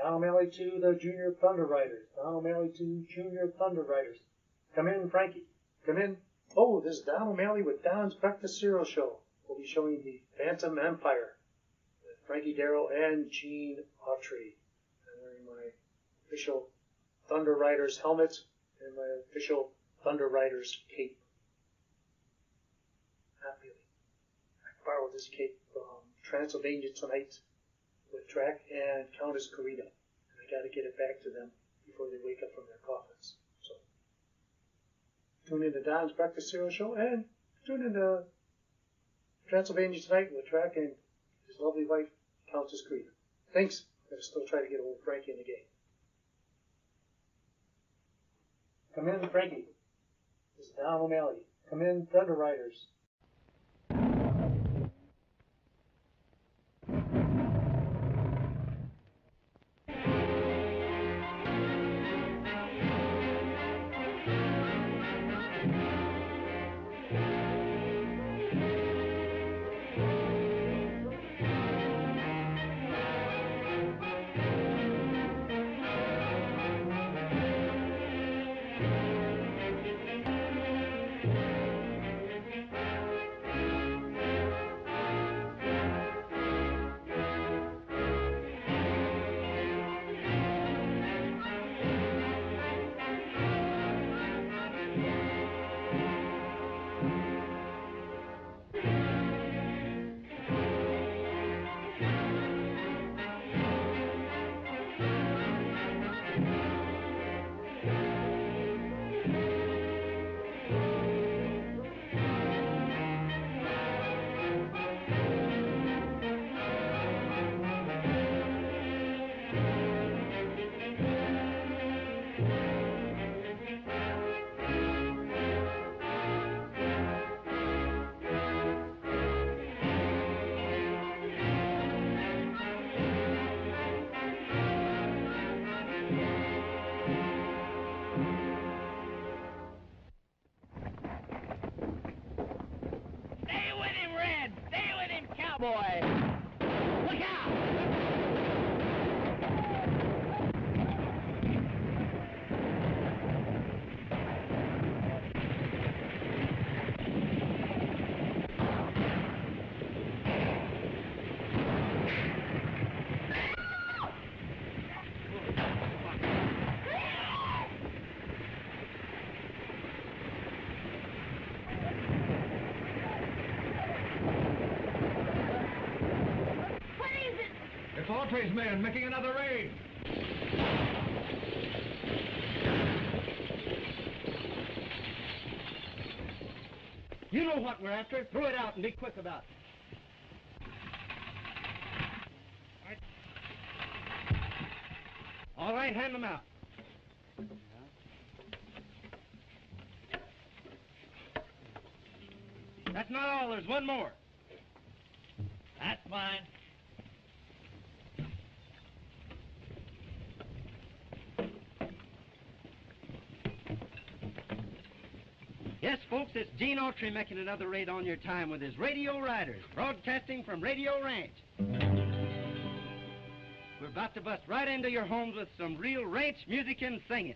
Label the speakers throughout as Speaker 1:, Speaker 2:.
Speaker 1: Don O'Malley to the Junior Thunder Riders. Don O'Malley to Junior Thunder Riders. Come in, Frankie. Come in. Oh, this is Don O'Malley with Don's Breakfast Cereal Show. We'll be showing the Phantom Empire with Frankie Darrell and Gene Autry. I'm wearing my official Thunder Riders helmet and my official Thunder Riders cape. Not really. I borrowed this cape from Transylvania Tonight with Drac and Countess Karita. And I got to get it back to them before they wake up from their coffins. So tune into Don's Breakfast Cereal Show and tune into Transylvania Tonight with Drac and his lovely wife, Countess Karita. Thanks. I'm going to still try to get old Frankie in the game. Come in, Frankie. This is Don O'Malley. Come in, Thunder Riders.
Speaker 2: Boy, look out!
Speaker 3: Autry's men making another raid.
Speaker 2: You know what we're after. Throw it out and be quick about it. All right, hand them out. That's not all. There's one more. That's fine. Yes, folks, it's Gene Autry making another raid on your time with his Radio Riders, broadcasting from Radio Ranch. We're about to bust right into your homes with some real ranch music and singing.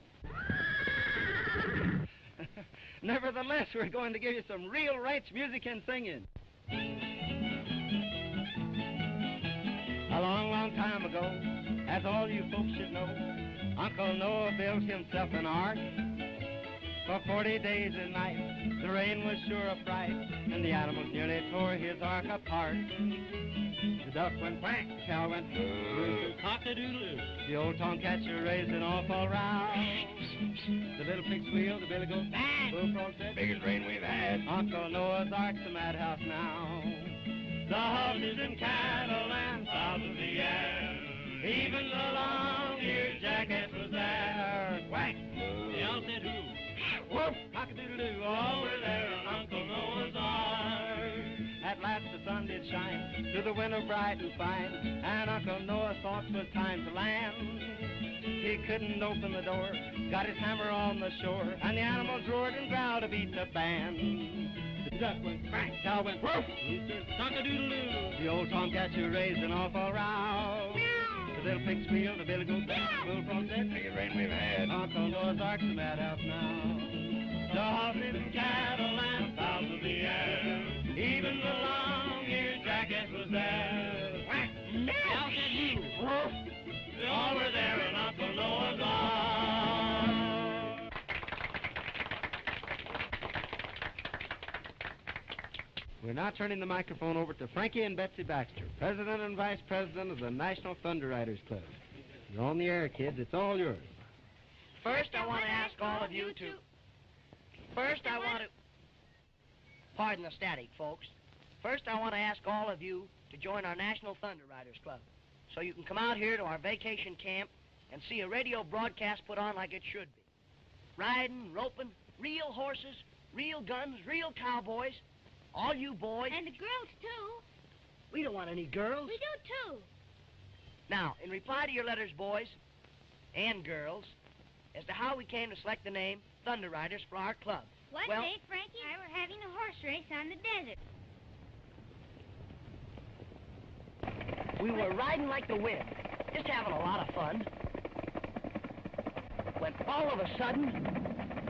Speaker 2: Nevertheless, we're going to give you some real ranch music and singing. A long, long time ago, as all you folks should know, Uncle Noah built himself an ark. For 40 days and nights, the rain was sure a fright, and the animals nearly tore his ark apart. The duck went quack, the cow went cock-a-doodle-doo. The old tomcat sure raised an awful row. The little pig squealed, the billy goat bang. Bullfrog said, biggest rain we've had. Uncle Noah's ark's a madhouse now. The horses and cattle and fowls of the air, even the long-eared jackass was there. Quack, the owl said who? Whoop, cock-a-doodle-doo, all were there on Uncle Noah's ark. At last the sun did shine through the window bright and fine, and Uncle Noah thought 'twas time to land. He couldn't open the door, got his hammer on the shore, and the animals roared and growled to beat the band. The duck went quack, cow went woof, rooster cock-a-doodle-doo. The old tomcat sure raised an awful row. the little pig squeal, the billy goat back, the bullfrog said,
Speaker 4: Biggest rain we've had.
Speaker 2: Uncle Noah's Ark's a madhouse now. The horses and cattle and fowls of the air, even the long-eared jackass was there. Whack! Now said you. They all were there in Uncle Noah's Ark. We're now turning the microphone over to Frankie and Betsy Baxter, President and Vice President of the National Thunder Riders Club. You're on the air, kids. It's all yours.
Speaker 5: First, I want to ask all of you to... First, I want to... Pardon the static, folks. First, I want to ask all of you to join our National Thunder Riders Club so you can come out here to our vacation camp and see a radio broadcast put on like it should be. Riding, roping, real horses, real guns, real cowboys, all you boys...
Speaker 6: And the girls, too.
Speaker 5: We don't want any girls.
Speaker 6: We do, too.
Speaker 5: Now, in reply to your letters, boys and girls, as to how we came to select the name Thunder Riders for our club.
Speaker 6: One day, Frankie and I were having a horse race on the desert.
Speaker 5: We were riding like the wind, just having a lot of fun. When all of a sudden,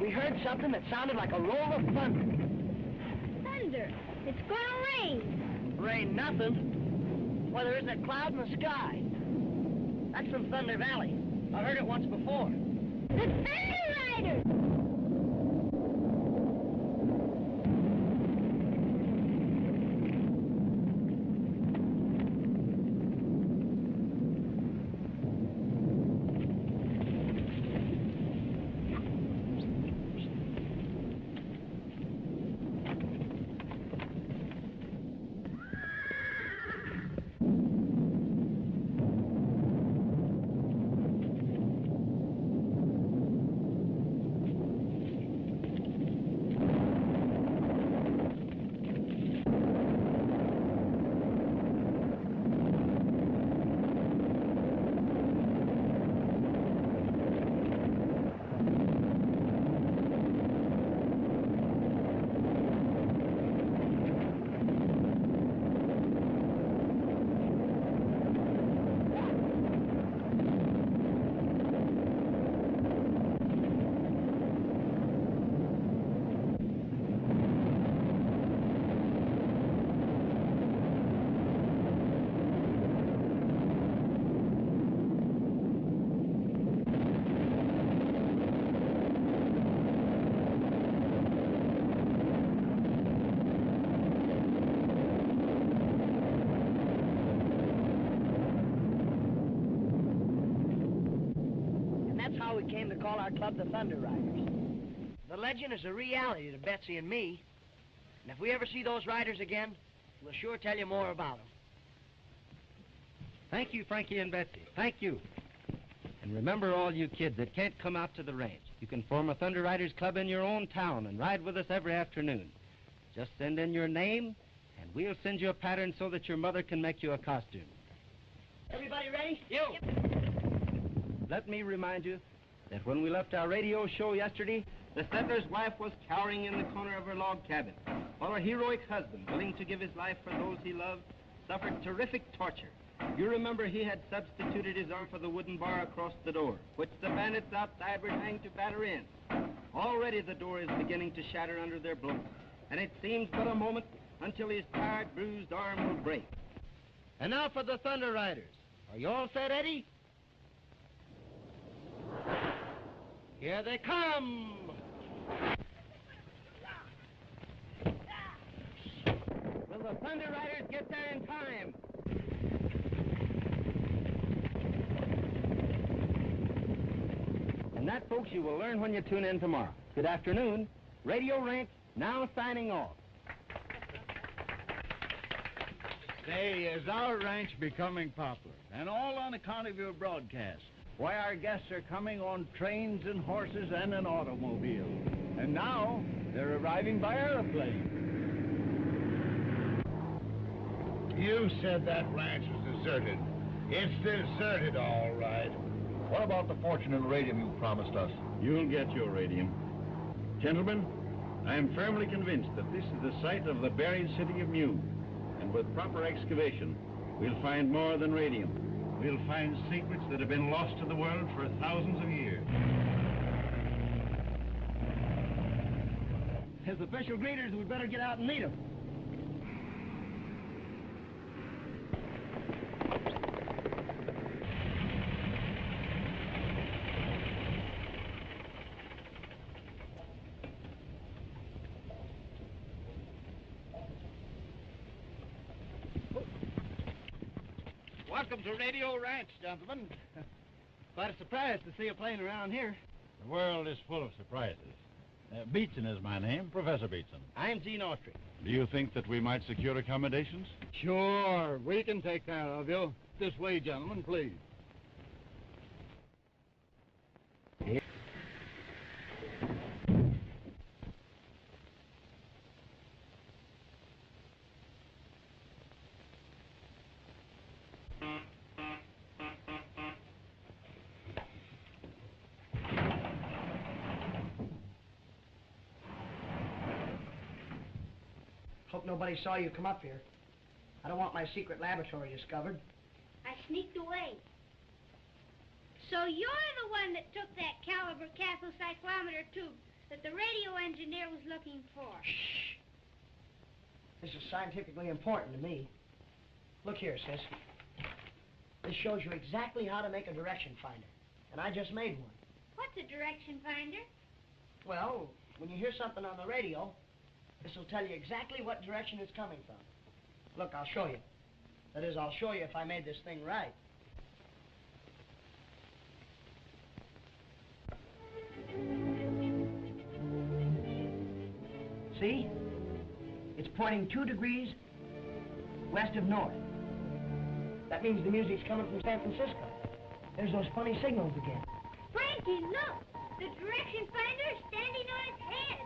Speaker 5: we heard something that sounded like a roll of thunder.
Speaker 6: Thunder! It's gonna rain!
Speaker 5: Rain nothing. Why, there isn't a cloud in the sky. That's from Thunder Valley. I've heard it once before.
Speaker 6: The Thunder Riders!
Speaker 5: How we came to call our club the Thunder Riders. The legend is a reality to Betsy and me, and if we ever see those riders again, we'll sure tell you more about them.
Speaker 2: Thank you, Frankie and Betsy. Thank you. And remember, all you kids that can't come out to the range, you can form a Thunder Riders Club in your own town and ride with us every afternoon. Just send in your name, and we'll send you a pattern so that your mother can make you a costume.
Speaker 5: Everybody ready?
Speaker 2: You! Let me remind you that when we left our radio show yesterday, the settler's wife was cowering in the corner of her log cabin, while her heroic husband, willing to give his life for those he loved, suffered terrific torture. You remember he had substituted his arm for the wooden bar across the door, which the bandits outside were trying to batter in. Already the door is beginning to shatter under their blows, and it seems but a moment until his tired, bruised arm will break. And now for the Thunder Riders. Are you all set, Eddie? Here they come! Will the Thunder Riders get there in time? And that, folks, you will learn when you tune in tomorrow. Good afternoon. Radio Ranch now signing off.
Speaker 3: Say, is our ranch becoming popular? And all on account of your broadcast. Why, our guests are coming on trains and horses and an automobile. And now, they're arriving by airplane.
Speaker 4: You said that ranch was deserted. It's deserted, all right. What about the fortune and radium you promised us?
Speaker 7: You'll get your radium. Gentlemen, I am firmly convinced that this is the site of the buried city of Mew. And with proper excavation, we'll find more than radium. we'll find secrets that have been lost to the world for thousands of years.
Speaker 2: As official greeters, we'd better get out and meet them. Welcome to Radio Ranch, gentlemen. Quite a surprise to see a plane around here.
Speaker 7: The world is full of surprises. Beetson is my name, Professor Beetson.
Speaker 2: I'm Gene Austrie.
Speaker 7: Do you think that we might secure accommodations?
Speaker 3: Sure, we can take care of you. This way, gentlemen, please.
Speaker 5: Hope nobody saw you come up here. I don't want my secret laboratory discovered.
Speaker 6: I sneaked away. So you're the one that took that caliber cathocyclometer tube that the radio engineer was looking for.
Speaker 5: Shh. This is scientifically important to me. Look here, sis. This shows you exactly how to make a direction finder. And I just made one.
Speaker 6: What's a direction finder?
Speaker 5: Well, when you hear something on the radio, this will tell you exactly what direction it's coming from. Look, I'll show you. That is, I'll show you if I made this thing right. See? It's pointing 2 degrees west of north. That means the music's coming from San Francisco. There's those funny signals again.
Speaker 6: Frankie, look! The direction finder is standing on its head.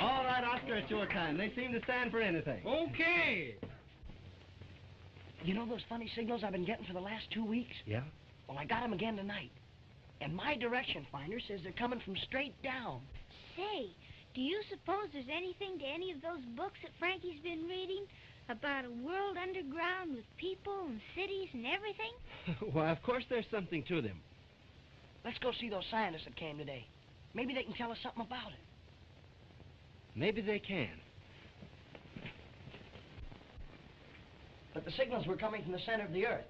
Speaker 2: All right, Oscar, it's your time. They seem to stand for anything.
Speaker 5: Okay. You know those funny signals I've been getting for the last 2 weeks?
Speaker 2: Yeah?
Speaker 5: Well, I got them again tonight. And my direction finder says they're coming from straight down.
Speaker 6: Say, do you suppose there's anything to any of those books that Frankie's been reading about a world underground with people and cities and everything?
Speaker 2: Why, of course there's something to them.
Speaker 5: Let's go see those scientists that came today. Maybe they can tell us something about it.
Speaker 2: Maybe they can.
Speaker 5: But the signals were coming from the center of the Earth.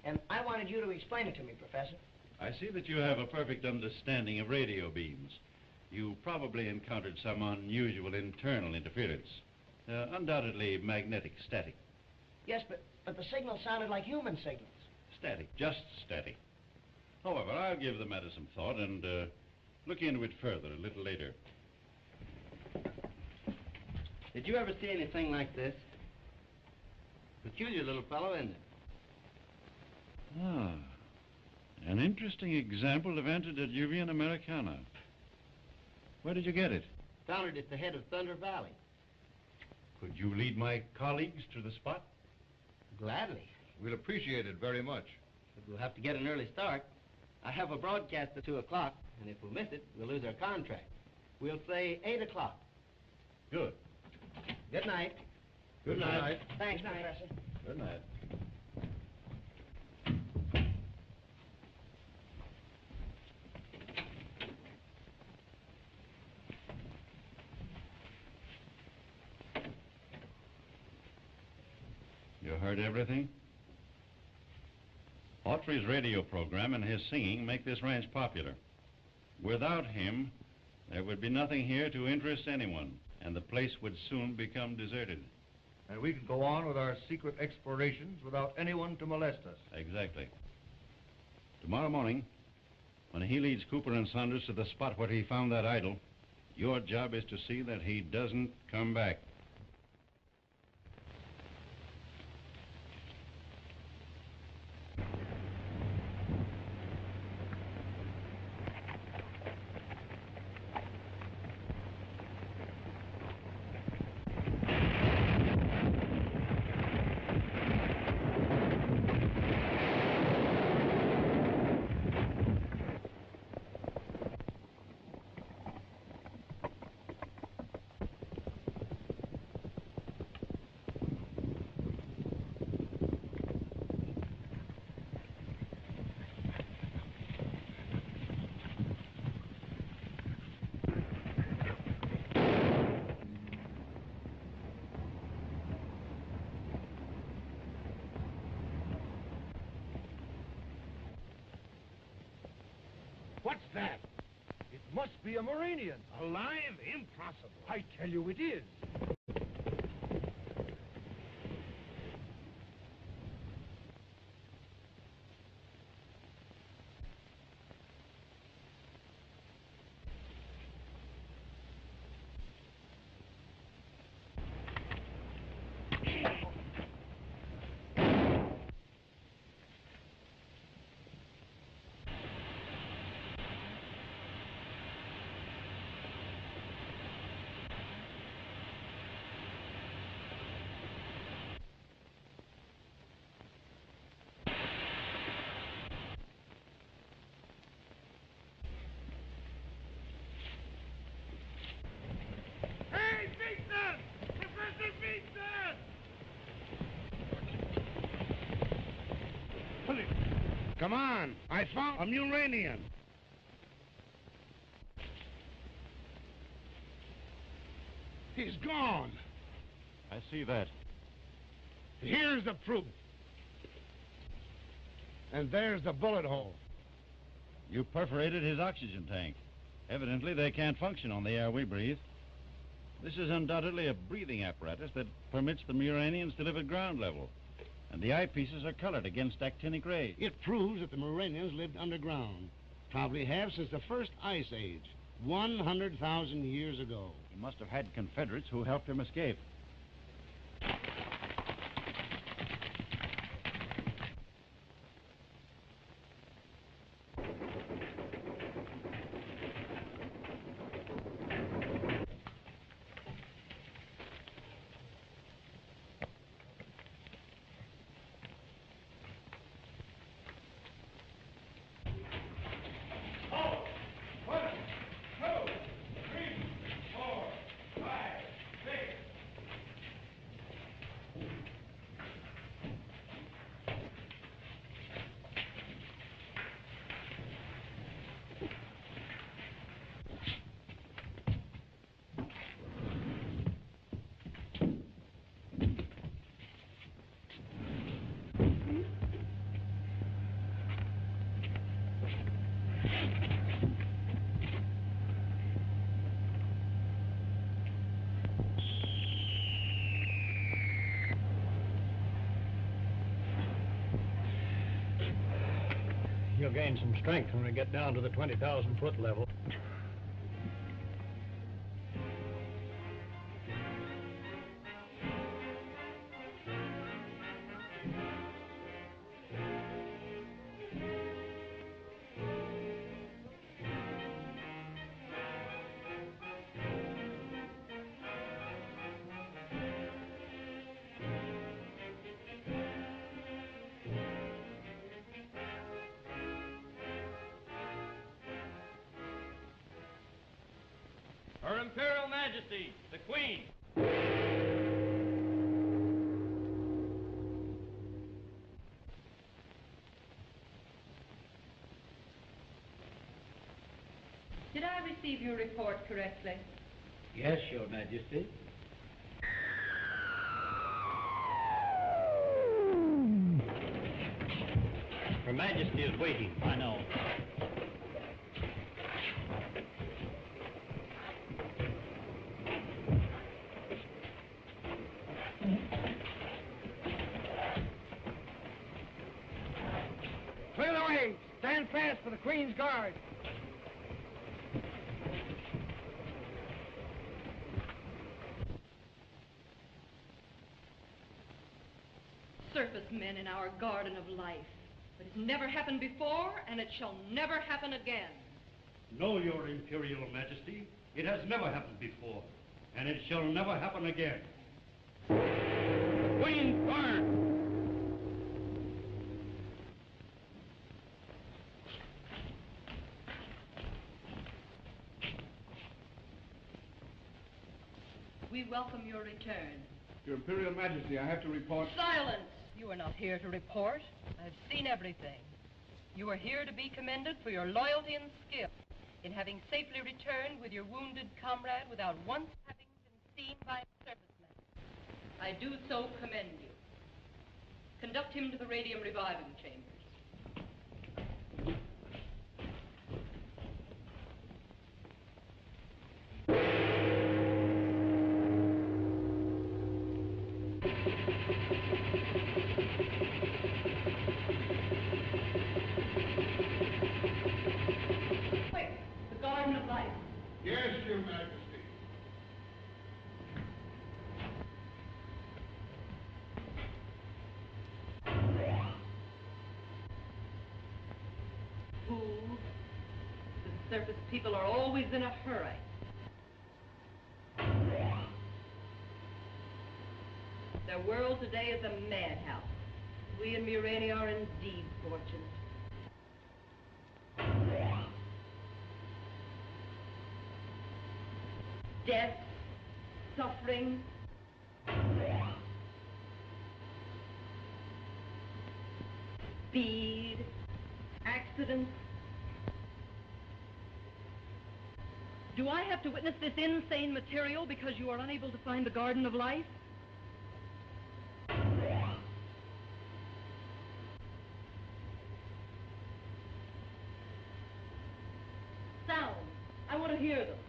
Speaker 5: And I wanted you to explain it to me, Professor.
Speaker 7: I see that you have a perfect understanding of radio beams. You probably encountered some unusual internal interference. Undoubtedly magnetic static.
Speaker 5: Yes, but the signals sounded like human signals.
Speaker 7: Static, just static. However, I'll give the matter some thought and look into it further a little later.
Speaker 2: Did you ever see anything like this? Peculiar little fellow, isn't it?
Speaker 7: Ah, an interesting example of Antediluvian Americana. Where did you get it?
Speaker 2: Found it at the head of Thunder Valley.
Speaker 7: Could you lead my colleagues to the spot?
Speaker 2: Gladly.
Speaker 4: We'll appreciate it very much.
Speaker 2: But we'll have to get an early start. I have a broadcast at 2 o'clock, and if we miss it, we'll lose our contract. We'll say 8 o'clock.
Speaker 7: Good.
Speaker 2: Good night.
Speaker 7: Good night.
Speaker 5: Thanks, Professor.
Speaker 7: Good night. You heard everything? Autrey's radio program and his singing make this ranch popular. Without him, there would be nothing here to interest anyone, and the place would soon become deserted.
Speaker 4: And we can go on with our secret explorations without anyone to molest us.
Speaker 7: Exactly. Tomorrow morning, when he leads Cooper and Saunders to the spot where he found that idol, your job is to see that he doesn't come back.
Speaker 8: What's that? It must be a Moranian.
Speaker 4: Alive? Impossible.
Speaker 8: I tell you it is.
Speaker 4: Come on. I found a Muranian. He's gone.
Speaker 7: I see that.
Speaker 4: Here's the proof. And there's the bullet hole.
Speaker 7: You perforated his oxygen tank. Evidently, they can't function on the air we breathe. This is undoubtedly a breathing apparatus that permits the Muranians to live at ground level. And the eyepieces are colored against actinic rays.
Speaker 9: It proves that the Moranians lived underground. Probably have since the first ice age, 100,000 years ago.
Speaker 7: He must have had Confederates who helped him escape.
Speaker 10: You'll gain some strength when we get down to the 20,000-foot level.
Speaker 2: Her Imperial Majesty, the Queen.
Speaker 11: Did I receive your report correctly?
Speaker 10: Yes, Your Majesty. Her Majesty is waiting, I know.
Speaker 8: Clear the way. Stand fast for the Queen's Guard.
Speaker 11: Surface men in our garden of life. It has never happened before, and it shall never happen again.
Speaker 12: No, Your Imperial Majesty. It has never happened before, and it shall never happen again.
Speaker 8: Queen's Guard.
Speaker 11: We welcome your return.
Speaker 13: Your Imperial Majesty, I have to report...
Speaker 11: Silence! You are not here to report. I've seen everything. You are here to be commended for your loyalty and skill in having safely returned with your wounded comrade without once having been seen by surfacemen. I do so commend you. Conduct him to the radium reviving chambers. The Garden of Life.
Speaker 4: Yes, Your Majesty.
Speaker 11: Fools. The surface people are always in a hurry. Their world today is a madhouse. We in Murania are indeed fortunate. Death, suffering, speed, accidents. Do I have to witness this insane material because you are unable to find the Garden of Life? Sounds. I want to hear them.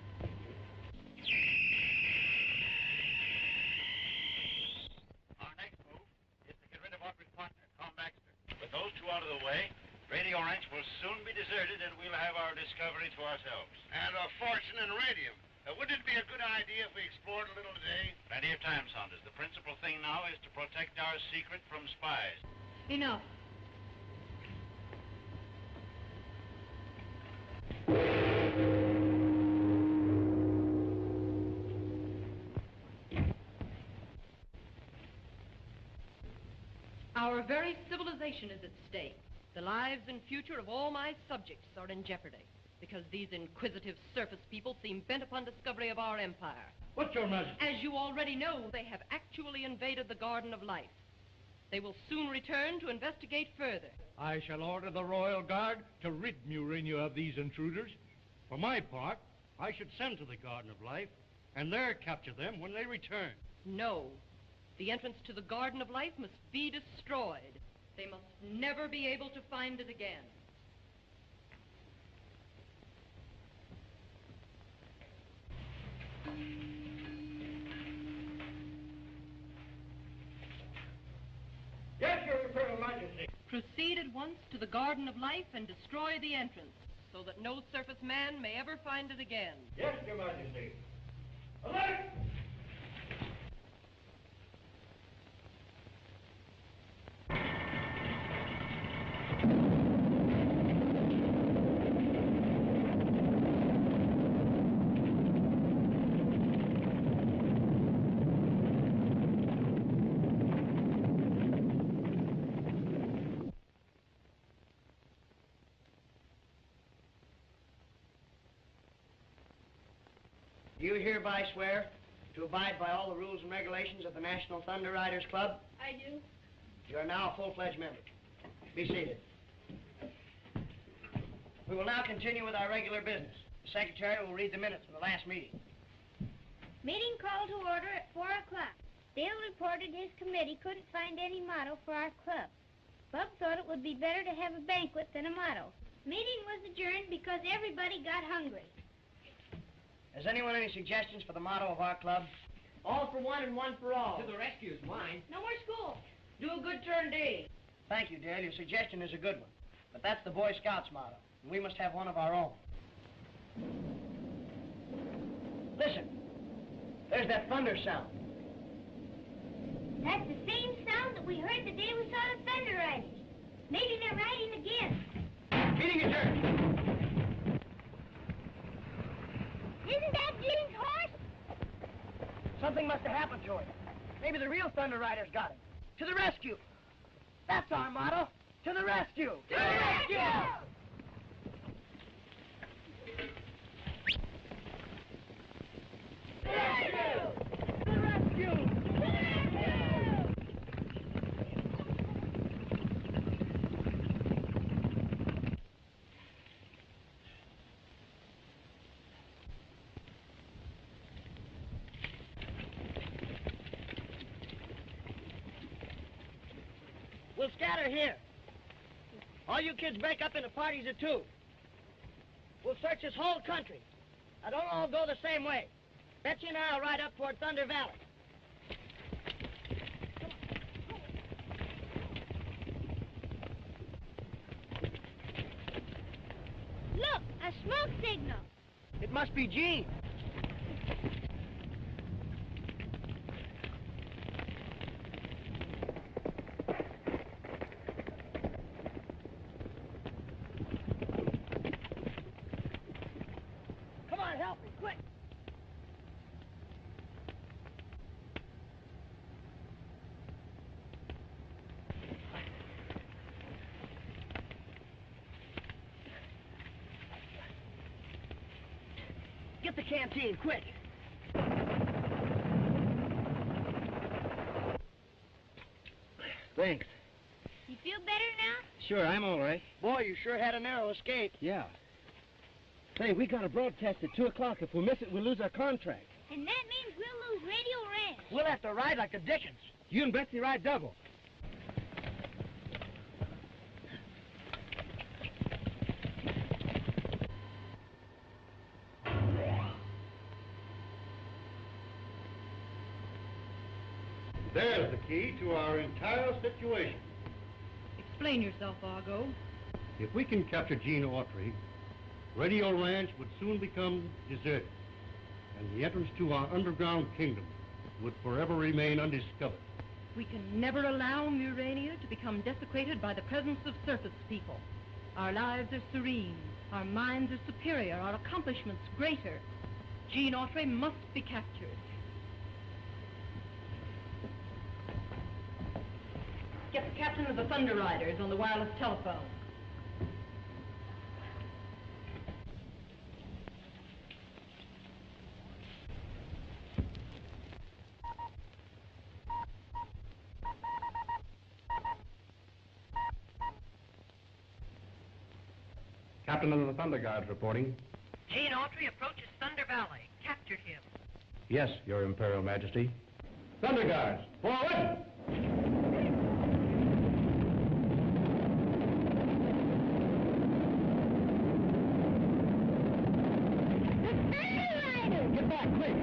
Speaker 7: Our next move is to get rid of Audrey's partner, Tom Baxter. With those two out of the way, Radio Ranch will soon be deserted and we'll have our discovery to ourselves.
Speaker 9: And a fortune in radium. Wouldn't it be a good idea if we explored a little today?
Speaker 7: Plenty of time, Saunders. The principal thing now is to protect our secret from spies.
Speaker 11: Enough. Our very civilization is at stake. The lives and future of all my subjects are in jeopardy because these inquisitive surface people seem bent upon discovery of our empire.
Speaker 12: What's your Majesty?
Speaker 11: As you already know, they have actually invaded the Garden of Life. They will soon return to investigate further.
Speaker 12: I shall order the Royal Guard to rid Murania of these intruders. For my part, I should send to the Garden of Life and there capture them when they return.
Speaker 11: No. The entrance to the Garden of Life must be destroyed. They must never be able to find it again.
Speaker 8: Yes, Your Imperial Majesty.
Speaker 11: Proceed at once to the Garden of Life and destroy the entrance so that no surface man may ever find it again.
Speaker 8: Yes, Your Majesty. Alert!
Speaker 5: Do you hereby swear to abide by all the rules and regulations of the National Thunder Riders Club?
Speaker 6: I do.
Speaker 5: You are now a full-fledged member. Be seated. We will now continue with our regular business. The secretary will read the minutes from the last meeting.
Speaker 6: Meeting called to order at 4 o'clock. Dale reported his committee couldn't find any motto for our club. Bub thought it would be better to have a banquet than a motto. Meeting was adjourned because everybody got hungry.
Speaker 5: Has anyone any suggestions for the motto of our club? All for one and one for all.
Speaker 8: To the rescue is mine.
Speaker 6: No more school.
Speaker 8: Do a good turn day.
Speaker 5: Thank you, Dale. Your suggestion is a good one. But that's the Boy Scouts motto, and we must have one of our own. Listen. There's that thunder sound.
Speaker 6: That's the same sound that we heard the day we saw the Thunder Riders. Maybe they're riding again.
Speaker 5: Meeting adjourned.
Speaker 6: Isn't that Gene's horse?
Speaker 5: Something must have happened to it. Maybe the real Thunder Riders got him. To the rescue. That's our motto. To the rescue.
Speaker 6: To the rescue!
Speaker 5: To the rescue. We'll scatter here. All you kids break up into parties of two. We'll search this whole country. Now, don't all go the same way. Betsy and I will ride up toward Thunder Valley.
Speaker 6: signal.
Speaker 5: It must be Gene. Come on, help me, quick. Get the canteen, quick. Thanks.
Speaker 6: You feel better now?
Speaker 5: Sure, I'm all right. Boy, you sure had a narrow escape. Yeah. Hey, we got a broadcast at 2 o'clock. If we miss it, we'll lose our contract.
Speaker 6: And that means we'll lose Radio Ranch.
Speaker 5: We'll have to ride like the Dickens. You and Betsy ride double.
Speaker 12: There's the key to our entire situation.
Speaker 11: Explain yourself, Argo.
Speaker 12: If we can capture Gene Autry, Radio Ranch would soon become deserted, and the entrance to our underground kingdom would forever remain undiscovered.
Speaker 11: We can never allow Murania to become desecrated by the presence of surface people. Our lives are serene, our minds are superior, our accomplishments greater. Gene Autry must be captured. Get the captain of the Thunder Riders on the wireless telephone.
Speaker 13: Captain of the Thunder Guards reporting.
Speaker 11: Gene Autry approaches Thunder Valley. Captured him.
Speaker 13: Yes, Your Imperial Majesty. Thunder Guards, forward!
Speaker 5: Get back, quick!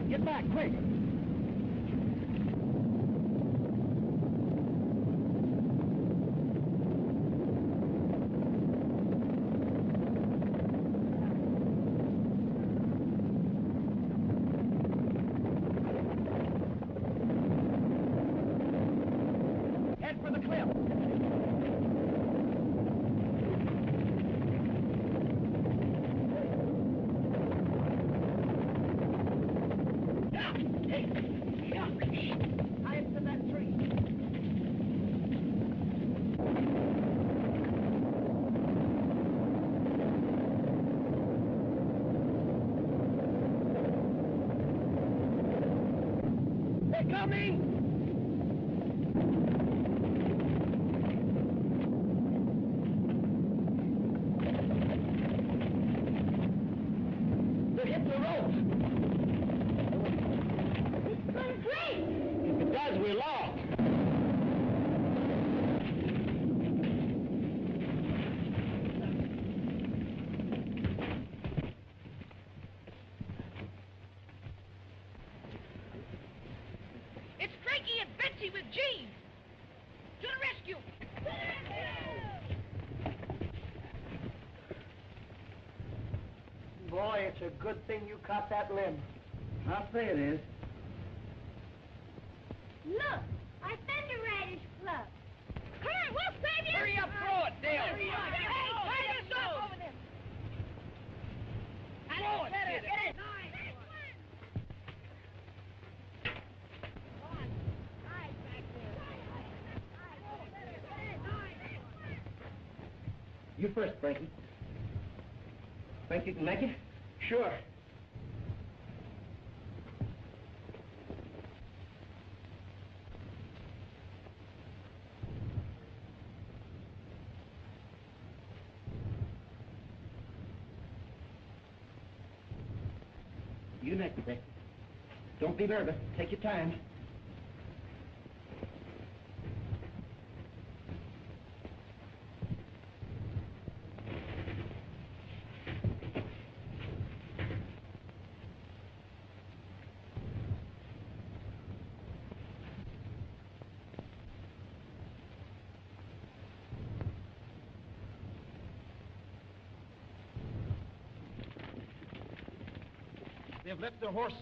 Speaker 5: Get back, quick! Hide to that tree. They're coming! They're hitting the ropes. It's going to break. If it does, we're lost.
Speaker 14: It's Frankie and Betsy with Gene. To the rescue.
Speaker 5: Boy, it's a good thing you caught that limb.
Speaker 2: I'll say it is.
Speaker 6: Look, our Thunder Riders Club. Come on, we'll save you.
Speaker 14: Hurry up, throw it, Dale.
Speaker 6: Hurry up.
Speaker 14: Hey,
Speaker 6: Hey,
Speaker 14: turn us up over there. Throw it, kid.
Speaker 6: Get it.
Speaker 5: You first, Frankie. Think you can make it? Sure. You next, Frankie. Don't be nervous. Take your time.
Speaker 15: They have left their horses.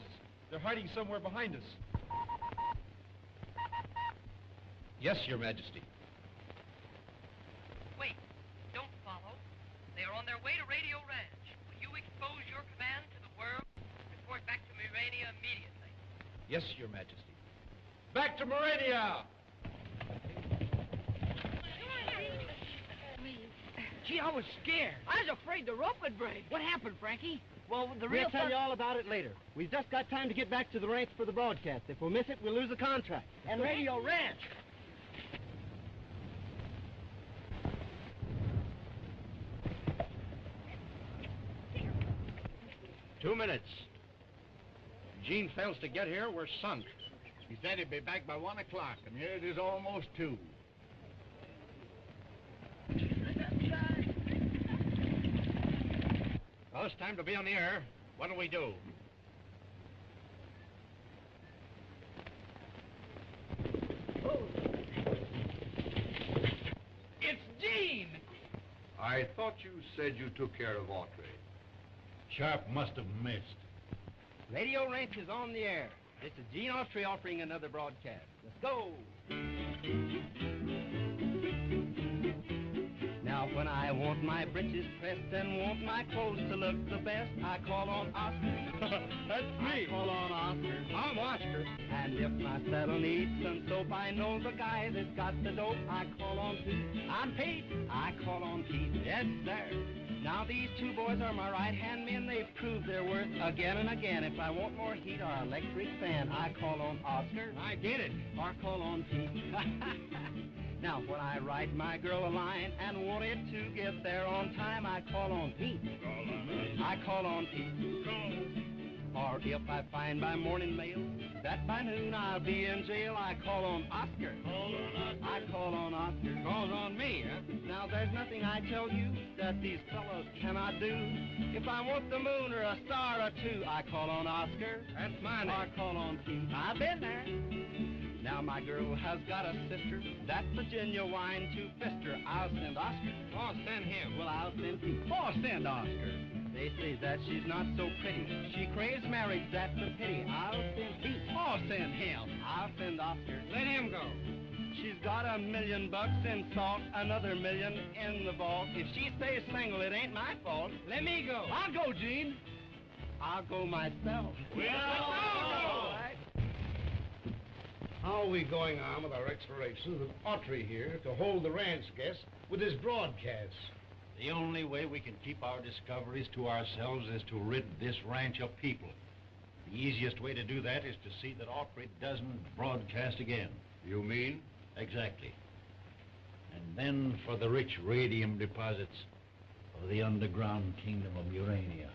Speaker 15: They're hiding somewhere behind us. Yes, Your Majesty.
Speaker 11: Wait, don't follow. They are on their way to Radio Ranch. Will you expose your command to the world? Report back to Murania immediately.
Speaker 15: Yes, Your Majesty. Back to Murania!
Speaker 14: Gee, I was scared. I was afraid the rope would break. What happened, Frankie? Well, the
Speaker 5: We'll tell you all about it later. We've just got time to get back to the ranch for the broadcast. If we miss it, we'll lose the contract.
Speaker 14: And Radio Ranch.
Speaker 13: 2 minutes. Gene fails to get here, we're sunk.
Speaker 3: He said he'd be back by 1 o'clock, and here it is almost 2.
Speaker 13: Well, it's time to be on the air. What do we do?
Speaker 14: It's Gene!
Speaker 4: I thought you said you took care of Autry.
Speaker 3: Sharp must have missed.
Speaker 5: Radio Ranch is on the air. This is Gene Autry offering another broadcast. Let's go! Now when I want my breeches pressed and want my clothes to look the best, I call on Oscar.
Speaker 3: That's me.
Speaker 5: I call on Oscar.
Speaker 13: I'm Oscar.
Speaker 5: And if my saddle needs some soap, I know the guy that's got the dope. I call on Pete. I'm Pete. I call on Pete. Yes, sir. Now these two boys are my right-hand men. They've proved their worth again and again. If I want more heat or electric fan, I call on Oscar.
Speaker 13: I get it.
Speaker 5: Or call on Pete. Now, when I write my girl a line and want it to get there on time, I call on Pete. I call on Pete. Or if I find by morning mail that by noon I'll be in jail, I call on Oscar. I call on Oscar.
Speaker 13: Calls on me, huh?
Speaker 5: Now, there's nothing I tell you that these fellows cannot do. If I want the moon or a star or two, I call on Oscar.
Speaker 13: That's my name.
Speaker 5: Or call on Pete. I've been there. Now my girl has got a sister, that's a genuine two-fister. I'll send Oscar.
Speaker 13: Oh, send him.
Speaker 5: Well, I'll send Pete.
Speaker 3: Oh, send Oscar.
Speaker 5: They say that she's not so pretty. She craves marriage, that's a pity. I'll send Pete.
Speaker 3: Oh, send him.
Speaker 5: I'll send Oscar.
Speaker 13: Let him go.
Speaker 5: She's got $1 million in salt, another $1 million in the vault. If she stays single, it ain't my fault.
Speaker 14: Let me go.
Speaker 3: I'll go, Gene.
Speaker 5: I'll go myself.
Speaker 3: Well,
Speaker 5: All right.
Speaker 9: How are we going on with our explorations with Autry here to hold the ranch guests with his broadcasts?
Speaker 7: The only way we can keep our discoveries to ourselves is to rid this ranch of people. The easiest way to do that is to see that Autry doesn't broadcast again.
Speaker 13: You mean?
Speaker 7: Exactly. And then for the rich radium deposits of the underground kingdom of Urania.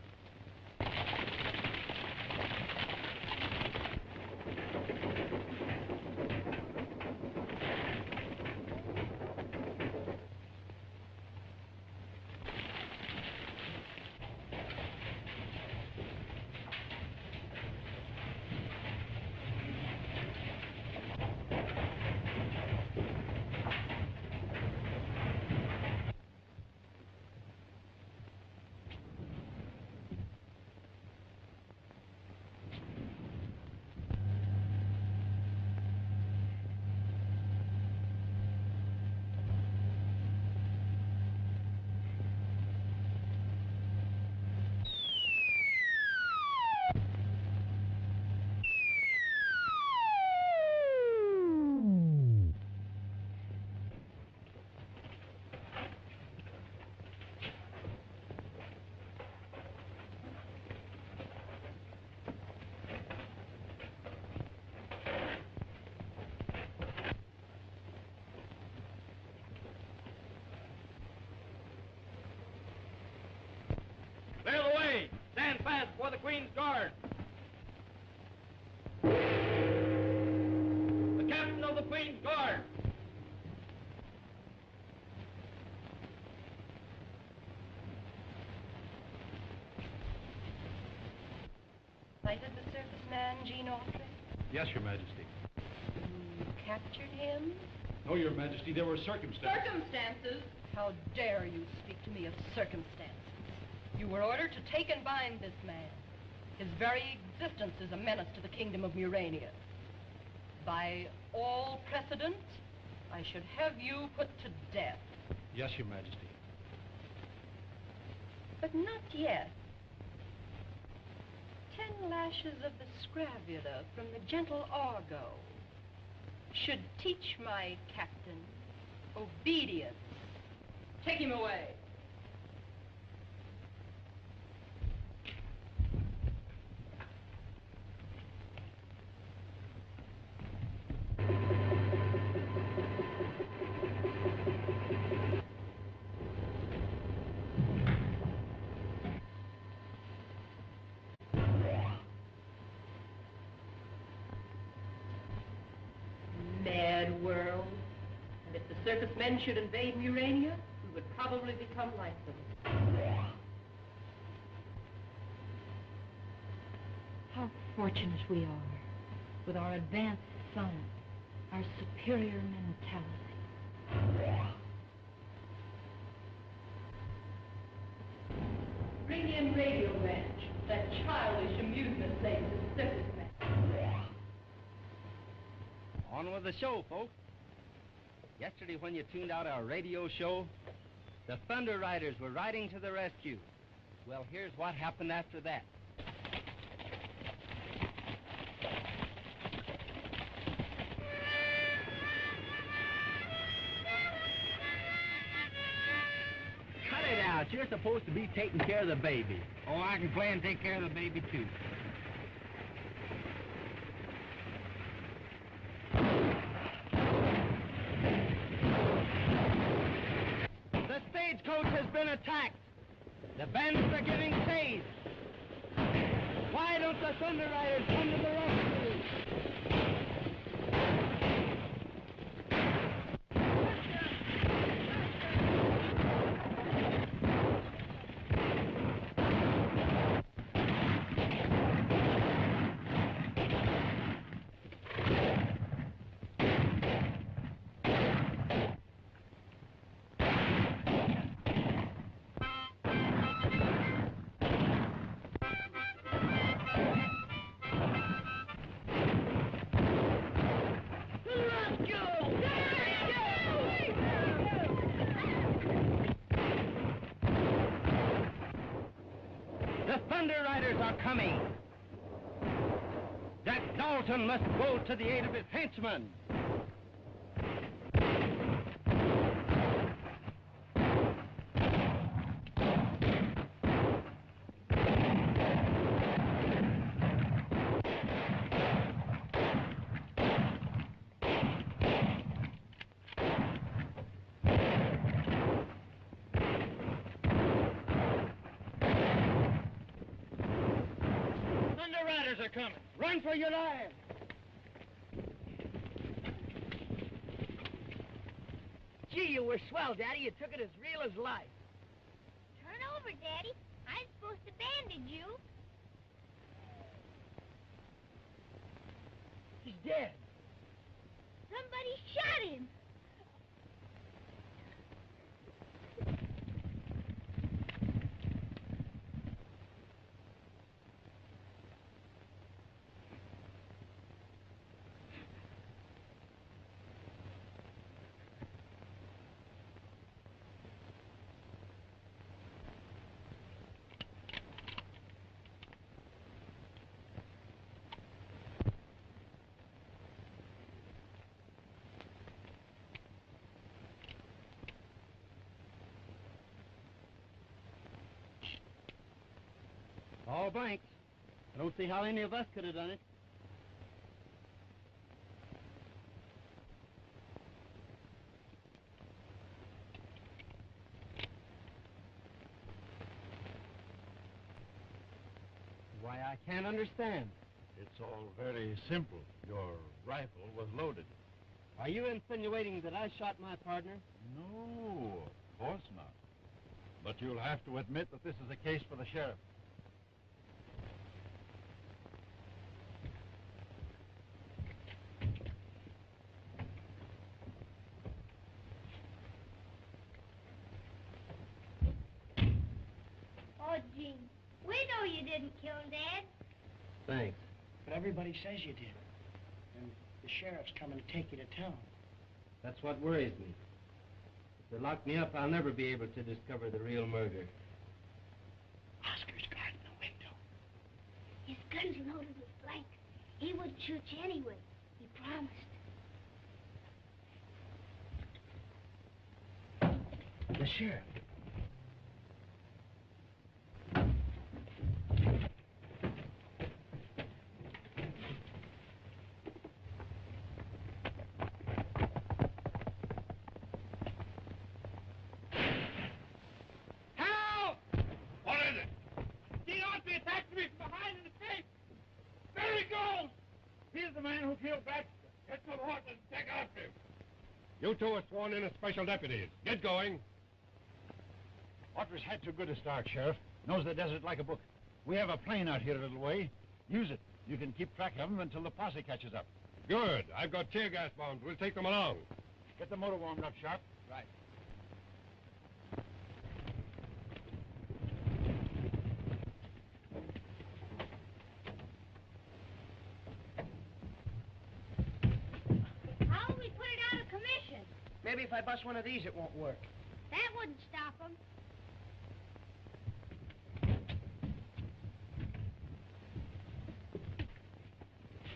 Speaker 8: Clear the way! Stand fast before the Queen's Guard! The captain of the Queen's Guard!
Speaker 11: Sighted the circus man, Gene Autry?
Speaker 13: Yes, Your Majesty.
Speaker 11: You captured him?
Speaker 13: No, Your Majesty, there were circumstances.
Speaker 11: Circumstances? How dare you speak to me of circumstances? You were ordered to take and bind this man. His very existence is a menace to the kingdom of Urania. By all precedent, I should have you put to death.
Speaker 13: Yes, Your Majesty.
Speaker 11: But not yet. 10 lashes of the scravula from the gentle Argo should teach my captain obedience. Take him away. Mad world. And if the circus men should invade Urania, we would probably become like them.
Speaker 16: How fortunate we are with our advanced science, our superior mentality.
Speaker 11: Bring in Radio Ranch, that childish amusement place of the circus men.
Speaker 2: On with the show, folks. Yesterday, when you tuned out our radio show, the Thunder Riders were riding to the rescue. Well, here's what happened after that. Cut it out. You're supposed to be taking care of the baby.
Speaker 8: Oh, I can play and take care of the baby, too.
Speaker 2: The stagecoach has been attacked. The bandits are getting chased. Why don't the Thunder Riders come to the rescue? The Thunder Riders are coming.
Speaker 3: Jack Dalton must go to the aid of his henchmen.
Speaker 8: Thunder Riders are coming. Run for your lives.
Speaker 5: Gee, you were swell, Daddy. You took it as real as life.
Speaker 6: Turn over, Daddy. I'm supposed to bandage you.
Speaker 5: He's dead.
Speaker 6: Somebody shot him.
Speaker 9: All blanks. I don't see how any of us could have done it. Why, I can't understand.
Speaker 7: It's all very simple. Your rifle was loaded.
Speaker 9: Are you insinuating that I shot my partner?
Speaker 7: No, of course not. But you'll have to admit that this is a case for the sheriff.
Speaker 6: Oh, Gene, we know you didn't kill him, Dad.
Speaker 9: Thanks.
Speaker 5: But everybody says you did. And the sheriff's coming to take you to town.
Speaker 9: That's what worries me. If they lock me up, I'll never be able to discover the real murder.
Speaker 5: Oscar's guarding the window.
Speaker 6: His gun's loaded with blanks. He wouldn't shoot you anyway. He promised.
Speaker 5: The sheriff.
Speaker 8: Help! What is it? Gene Autry attacked me from behind in the face. There he goes! He's the man who killed Baxter. Get some horses and take after him.
Speaker 13: You two are sworn in as special deputies. Get going.
Speaker 7: Autry's had too good a start, Sheriff. Knows the desert like a book. We have a plane out here a little way. Use it. You can keep track of them until the posse catches up.
Speaker 13: Good. I've got tear gas bombs. We'll take them along.
Speaker 7: Get the motor warmed up, Sharp.
Speaker 5: Right.
Speaker 6: How will we put it out of commission?
Speaker 5: Maybe if I bust one of these, it won't work.
Speaker 6: That wouldn't stop him.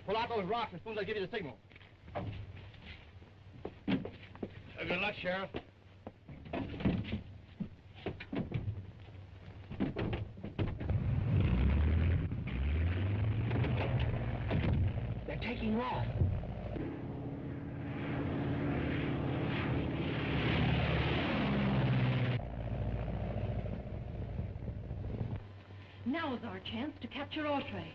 Speaker 13: Pull out those rocks as soon as I give you the signal. Good luck, Sheriff.
Speaker 5: They're taking off.
Speaker 16: Now's our chance to capture Autry.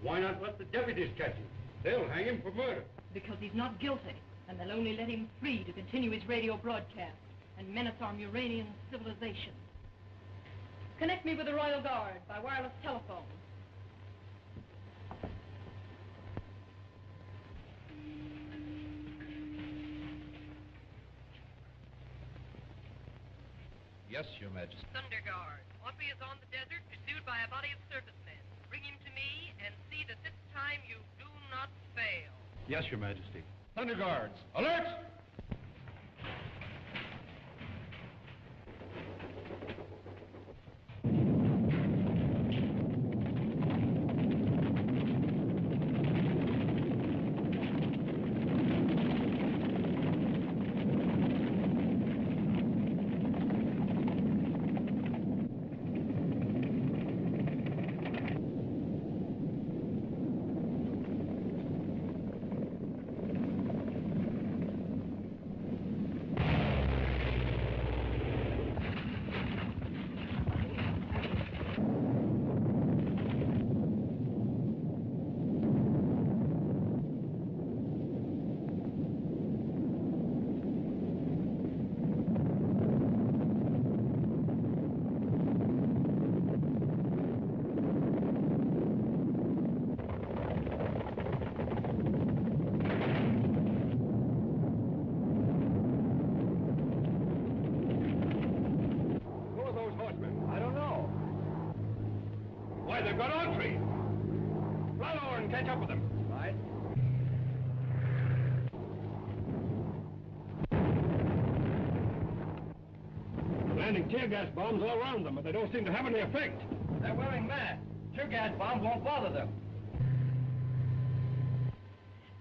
Speaker 12: Why not let the deputies catch him? They'll hang him for murder.
Speaker 16: Because he's not guilty, and they'll only let him free to continue his radio broadcast and menace our Muranian civilization. Connect me with the Royal Guard by wireless telephone.
Speaker 15: Yes, Your Majesty.
Speaker 11: Thunder Guard. Autry is on the desert, pursued by a body of servicemen. Bring him to me and see that this time you do not fail.
Speaker 15: Yes, Your Majesty.
Speaker 13: Thunder Guards, alert! Why, they've got Autry. Fly lower and catch up with them.
Speaker 10: Right.
Speaker 12: Landing tear gas bombs all around them, but they don't seem to have any effect.
Speaker 10: They're wearing masks. Tear gas bombs won't bother them.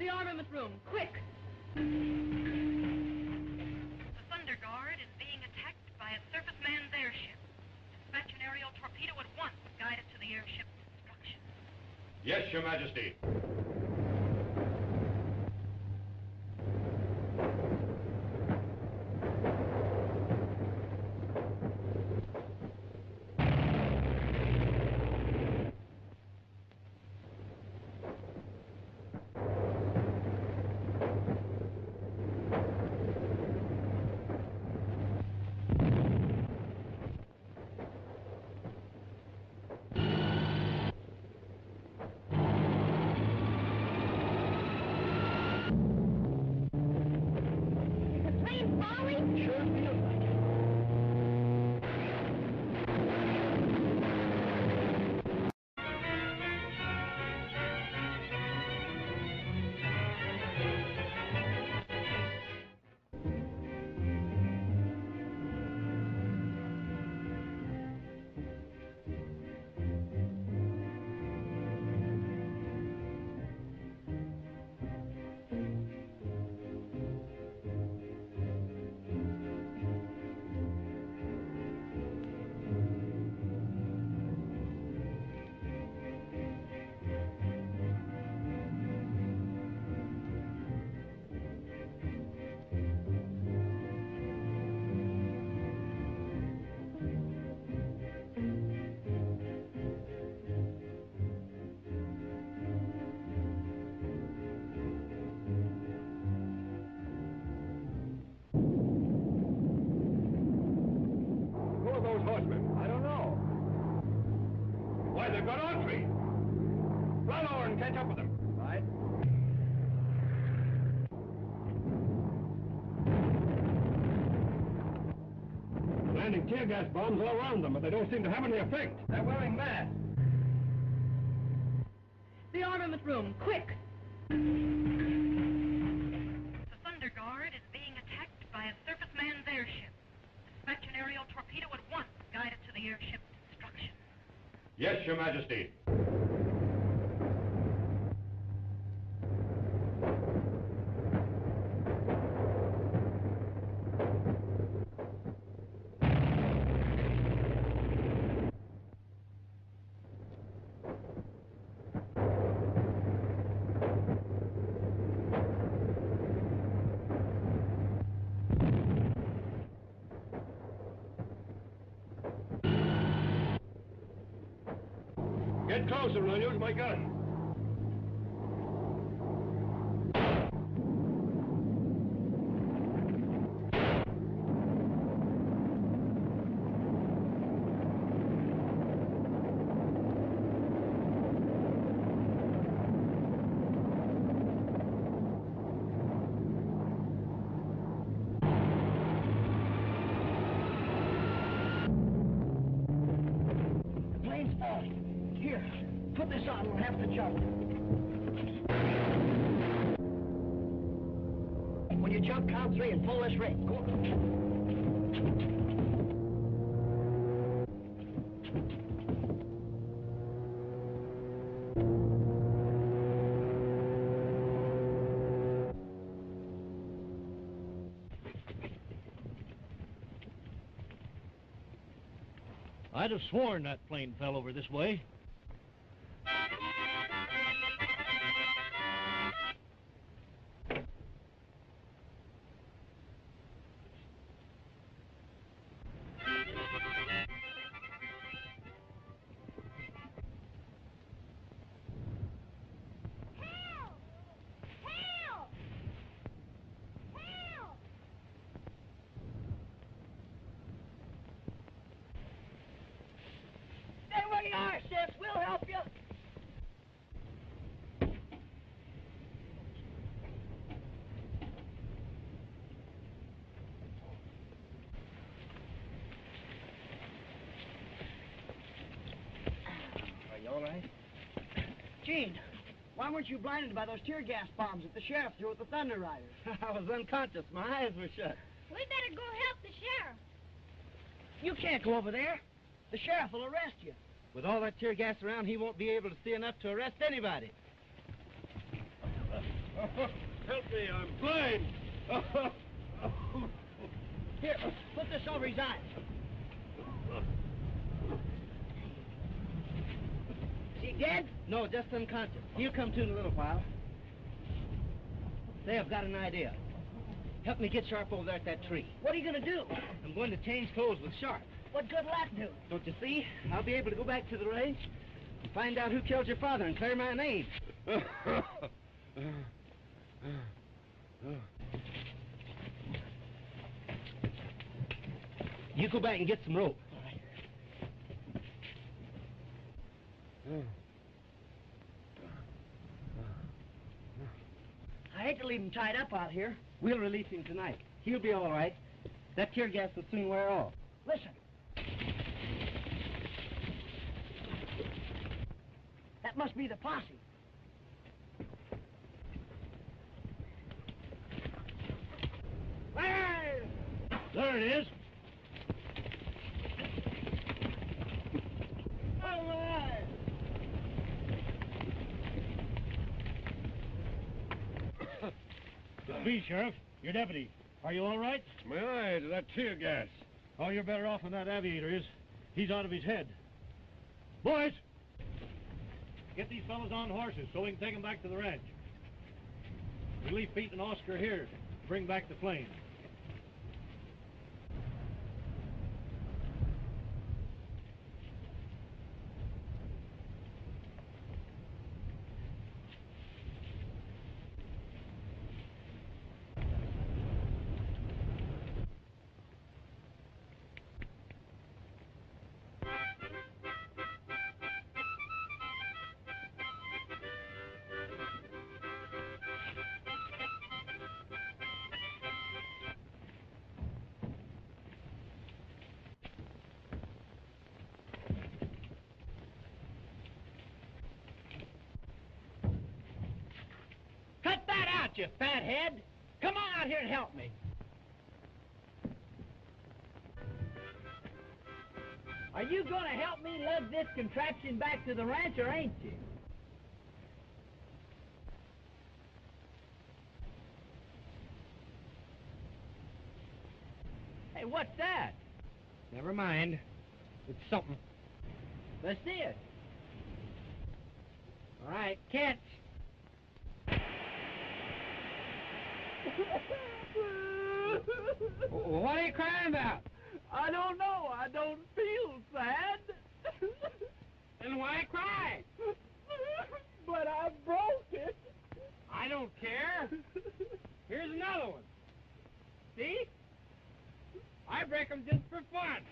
Speaker 16: The armament room, quick!
Speaker 17: The Thunder Guard is being attacked by a surface man's airship. Dispatch an aerial torpedo at once, guide it to the airship's destruction.
Speaker 7: Yes, Your Majesty.
Speaker 13: I don't know. Why, they've got Autry. Fly lower and catch up with them.
Speaker 10: Right.
Speaker 12: Landing tear gas bombs all around them, but they don't seem to have any effect.
Speaker 10: They're wearing masks.
Speaker 16: The armament room, quick!
Speaker 17: The Thunder Guard is being attacked by a surface man's airship. Dispatch an aerial torpedo at once, guide it to the airship's destruction.
Speaker 7: Yes, Your Majesty.
Speaker 12: Get closer and I'll use my gun.
Speaker 5: The plane's falling. Here, put this on. We'll have to jump. When you jump, count 3 and pull this ring. Go on.
Speaker 10: I'd have sworn that plane fell over this way.
Speaker 5: Stay where you are, Sip. Gene, why weren't you blinded by those tear gas bombs that the sheriff threw at the Thunder Riders? I was unconscious. My eyes were shut.
Speaker 6: We better go help the sheriff.
Speaker 5: You can't go over there. The sheriff will arrest you. With all that tear gas around, he won't be able to see enough to arrest anybody.
Speaker 12: Help me, I'm blind.
Speaker 5: Here, put this over his eyes. Is he dead? No, just unconscious. He'll come to in a little while. Say, I've got an idea. Help me get Sharp over there at that tree. What are you going to do? I'm going to change clothes with Sharp. What good will that do? Don't you see? I'll be able to go back to the ranch and find out who killed your father and clear my name. You go back and get some rope. All right. I hate to leave him tied up out here. We'll release him tonight. He'll be all right. That tear gas will soon wear off. Listen. That must be the posse. Hey!
Speaker 12: There it is.
Speaker 5: All right.
Speaker 12: It's me, Sheriff. Your deputy. Are you all right?
Speaker 15: My eyes, that tear gas.
Speaker 12: Oh, you're better off than that aviator is. He's out of his head. Boys! Get these fellas on horses so we can take them back to the ranch. We leave Pete and Oscar here to bring back the plane.
Speaker 5: Cut that out, you fathead! Come on out here and help me. Are you going to help me lug this contraption back to the ranch, or ain't you? Hey, what's that?
Speaker 10: Never mind. It's something.
Speaker 5: Let's see it. All right, catch.
Speaker 10: What are you crying about?
Speaker 5: I don't know. I don't feel sad.
Speaker 10: Then why cry?
Speaker 5: But I broke it.
Speaker 10: I don't care. Here's another one. See? I break them just for fun.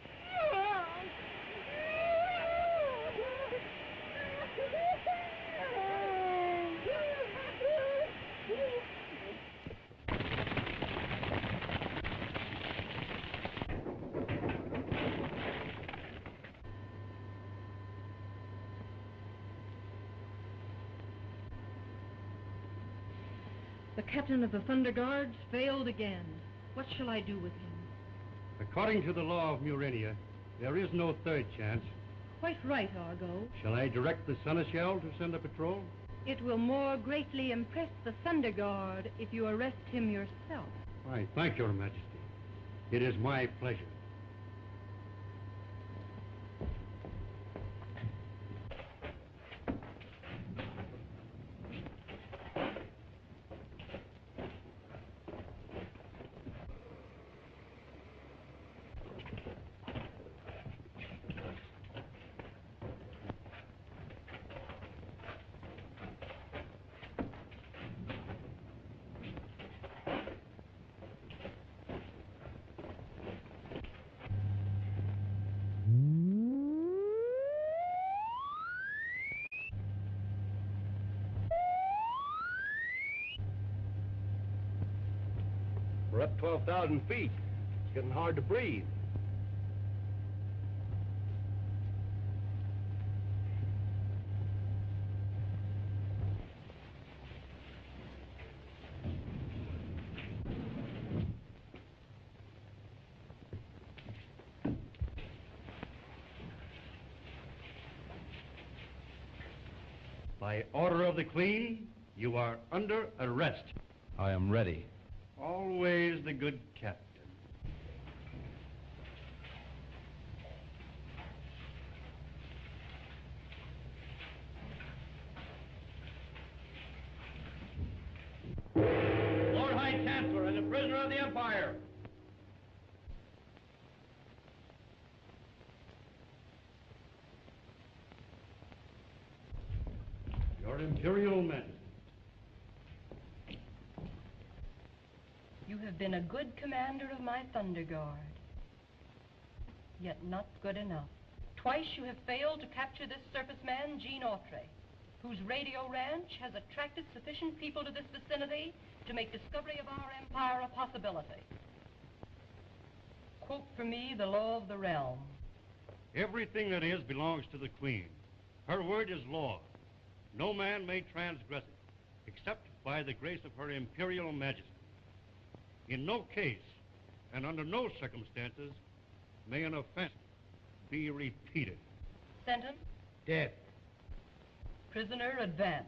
Speaker 16: The captain of the Thunder Guards failed again. What shall I do with him?
Speaker 12: According to the law of Murania, there is no third chance.
Speaker 16: Quite right, Argo.
Speaker 12: Shall I direct the Seneschal to send a patrol?
Speaker 16: It will more greatly impress the Thunder Guard if you arrest him yourself.
Speaker 12: I thank your Majesty. It is my pleasure.
Speaker 13: We're up 12,000 feet. It's getting hard to breathe.
Speaker 18: By order of the Queen, you are under arrest.
Speaker 15: I am ready.
Speaker 18: Always the good captain.
Speaker 13: Lord High Chancellor and the prisoner of the Empire.
Speaker 18: Your Imperial Majesty.
Speaker 11: You have been a good commander of my Thunder Guard, yet not good enough. Twice you have failed to capture this surface man, Gene Autry, whose radio ranch has attracted sufficient people to this vicinity to make discovery of our empire a possibility. Quote for me the law of the realm.
Speaker 18: Everything that is belongs to the Queen. Her word is law. No man may transgress it, except by the grace of her Imperial Majesty. In no case, and under no circumstances, may an offense be repeated.
Speaker 11: Sentence?
Speaker 9: Death.
Speaker 11: Prisoner, advance.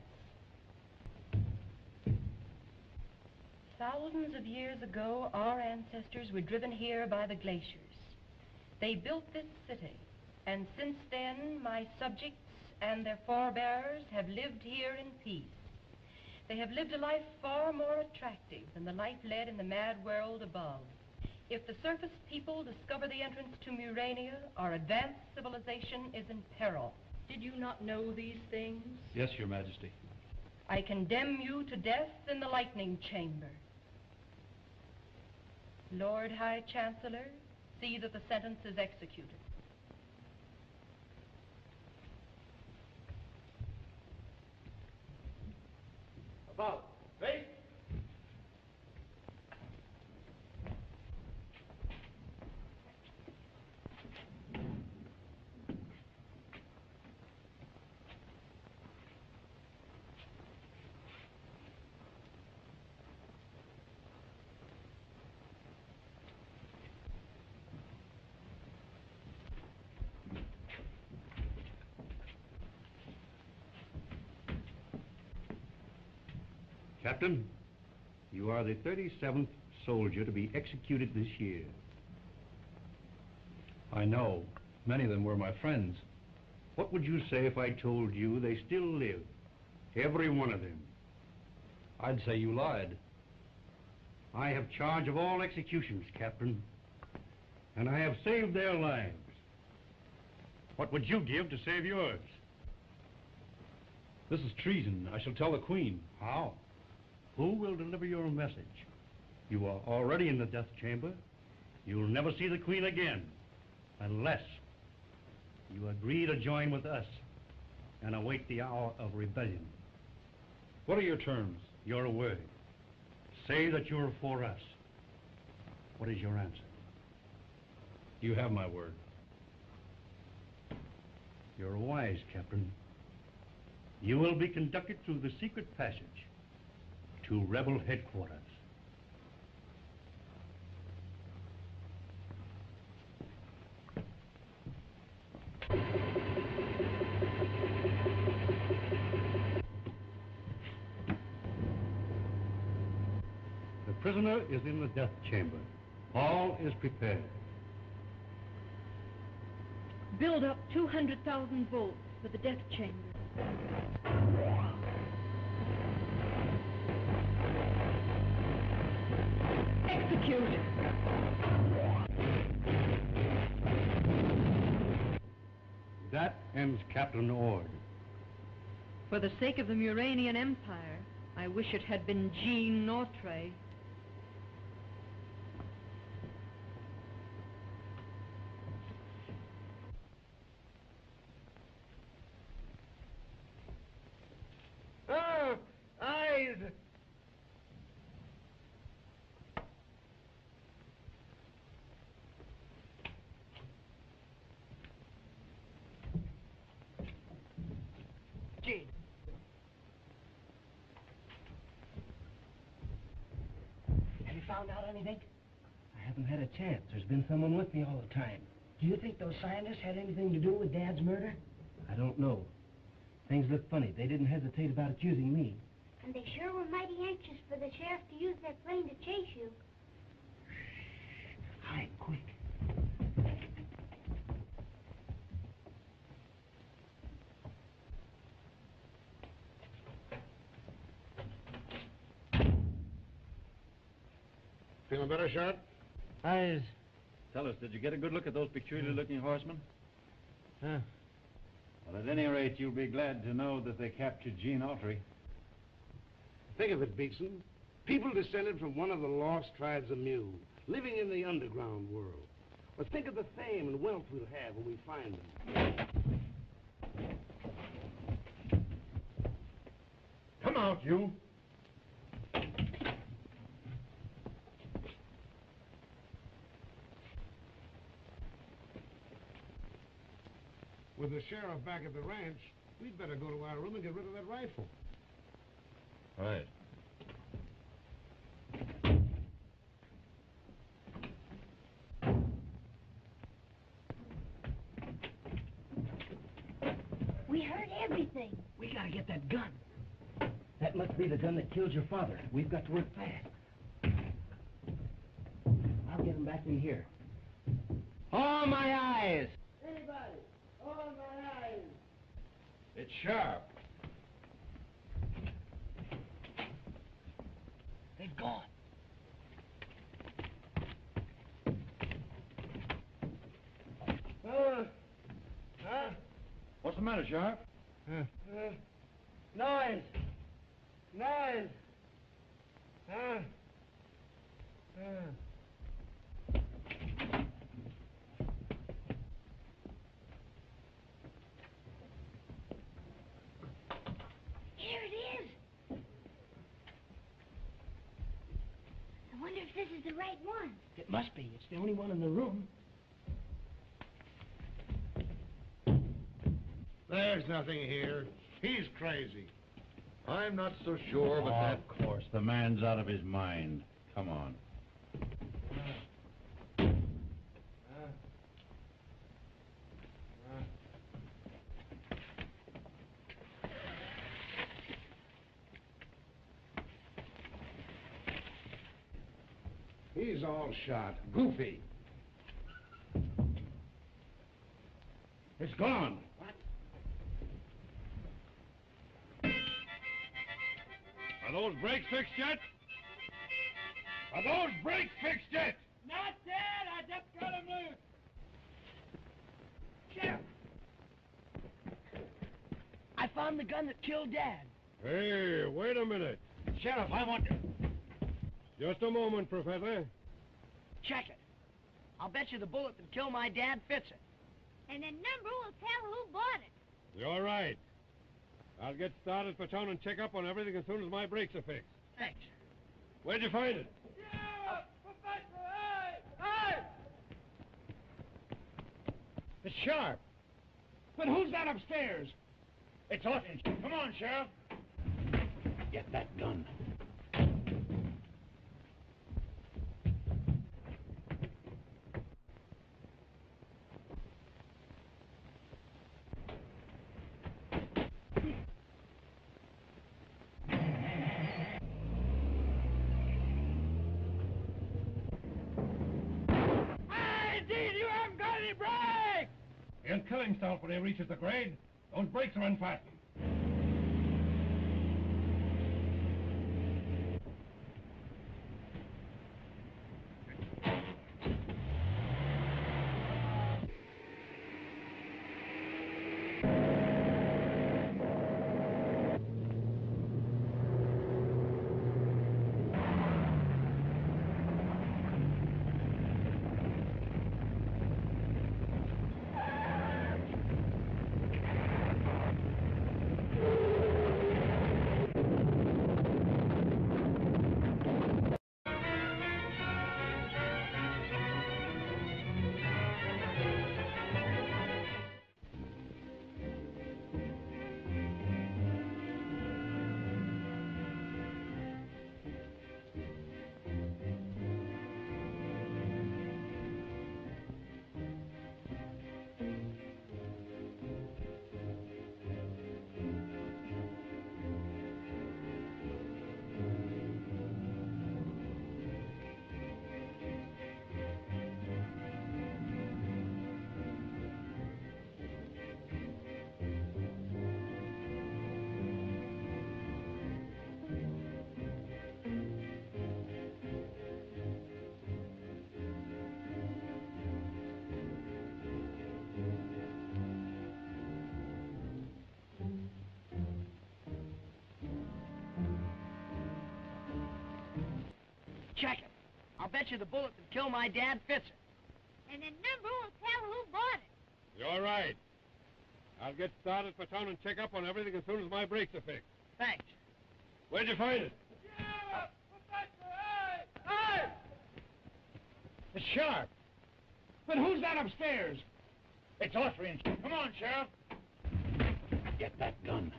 Speaker 11: Thousands of years ago, our ancestors were driven here by the glaciers. They built this city, and since then, my subjects and their forebears have lived here in peace. They have lived a life far more attractive than the life led in the mad world above. If the surface people discover the entrance to Murania, our advanced civilization is in peril. Did you not know these things?
Speaker 15: Yes, Your Majesty.
Speaker 11: I condemn you to death in the lightning chamber. Lord High Chancellor, see that the sentence is executed.
Speaker 13: About face.
Speaker 18: Captain, you are the 37th soldier to be executed this year.
Speaker 15: I know. Many of them were my friends.
Speaker 18: What would you say if I told you they still live? Every one of them.
Speaker 15: I'd say you lied.
Speaker 18: I have charge of all executions, Captain, and I have saved their lives. What would you give to save yours?
Speaker 15: This is treason. I shall tell the Queen.
Speaker 18: How? Who will deliver your message? You are already in the death chamber. You'll never see the Queen again, unless you agree to join with us and await the hour of rebellion.
Speaker 15: What are your terms?
Speaker 18: Your word. Say that you're for us. What is your answer?
Speaker 15: You have my word.
Speaker 18: You're wise, Captain. You will be conducted through the secret passage to rebel headquarters. The prisoner is in the death chamber. All is prepared.
Speaker 16: Build up 200,000 volts for the death chamber. Execute!
Speaker 18: That ends Captain Ord.
Speaker 16: For the sake of the Muranian Empire, I wish it had been Gene Autry.
Speaker 13: Oh, eyes!
Speaker 5: Gene. Have you found out anything?
Speaker 19: I haven't had a chance. There's been someone with me all the time.
Speaker 5: Do you think those scientists had anything to do with Dad's murder?
Speaker 19: I don't know. Things look funny. They didn't hesitate about accusing me.
Speaker 6: And they sure were mighty anxious for the sheriff to use that plane to chase you.
Speaker 19: Hide, quick.
Speaker 9: Feeling better, Sheriff?
Speaker 7: Tell us, did you get a good look at those peculiar-looking horsemen?
Speaker 19: Huh?
Speaker 7: Well, at any rate, you'll be glad to know that they captured Gene Autry.
Speaker 9: Think of it, Beekson. People descended from one of the lost tribes of Mu, living in the underground world. But think of the fame and wealth we'll have when we find them.
Speaker 4: Come out, you.
Speaker 9: With the sheriff back at the ranch, we'd better go to our room and get rid of that rifle.
Speaker 7: Right.
Speaker 6: We heard everything.
Speaker 19: We gotta get that gun. That must be the gun that killed your father. We've got to work fast. I'll get him back in here.
Speaker 2: All my eyes!
Speaker 10: Anybody, all my eyes.
Speaker 7: It's sharp.
Speaker 19: They've gone.
Speaker 7: What's the matter, Sharp?
Speaker 10: Noise.
Speaker 6: Here it is. I wonder if this is the right one.
Speaker 19: It must be. It's the only one in the room.
Speaker 9: There's nothing here. He's crazy.
Speaker 4: I'm not so sure, but that...
Speaker 7: Of course, the man's out of his mind. Come on.
Speaker 9: He's all shot. Goofy.
Speaker 7: It's gone.
Speaker 13: Are those brakes fixed yet? Are those brakes fixed yet?
Speaker 10: Not yet. I just got him loose. Sheriff. I found the gun that killed Dad.
Speaker 13: Hey, wait a minute.
Speaker 10: Sheriff, I want to...
Speaker 13: Just a moment, Professor.
Speaker 5: Check it. I'll bet you the bullet that killed my dad fits it.
Speaker 6: And the number will tell who bought it.
Speaker 13: You're right. I'll get started for town and check up on everything as soon as my brakes are fixed.
Speaker 5: Thanks.
Speaker 13: Where'd you find it?
Speaker 10: Yeah, Professor, hey!
Speaker 12: It's Sharp. But who's that upstairs? It's Autry. Come on, Sheriff.
Speaker 19: Get that gun.
Speaker 13: He'll kill himself when he reaches the grade. Those brakes are unfastened.
Speaker 5: check it. I'll bet you the bullet that killed my dad fits it.
Speaker 6: And the number will tell who bought it.
Speaker 13: You're right. I'll get started for town and check up on everything as soon as my brakes are fixed.
Speaker 5: Thanks.
Speaker 13: Where'd you find it?
Speaker 12: It's Sharp. But who's that upstairs? It's Autry and... Come on, Sheriff. Get that gun.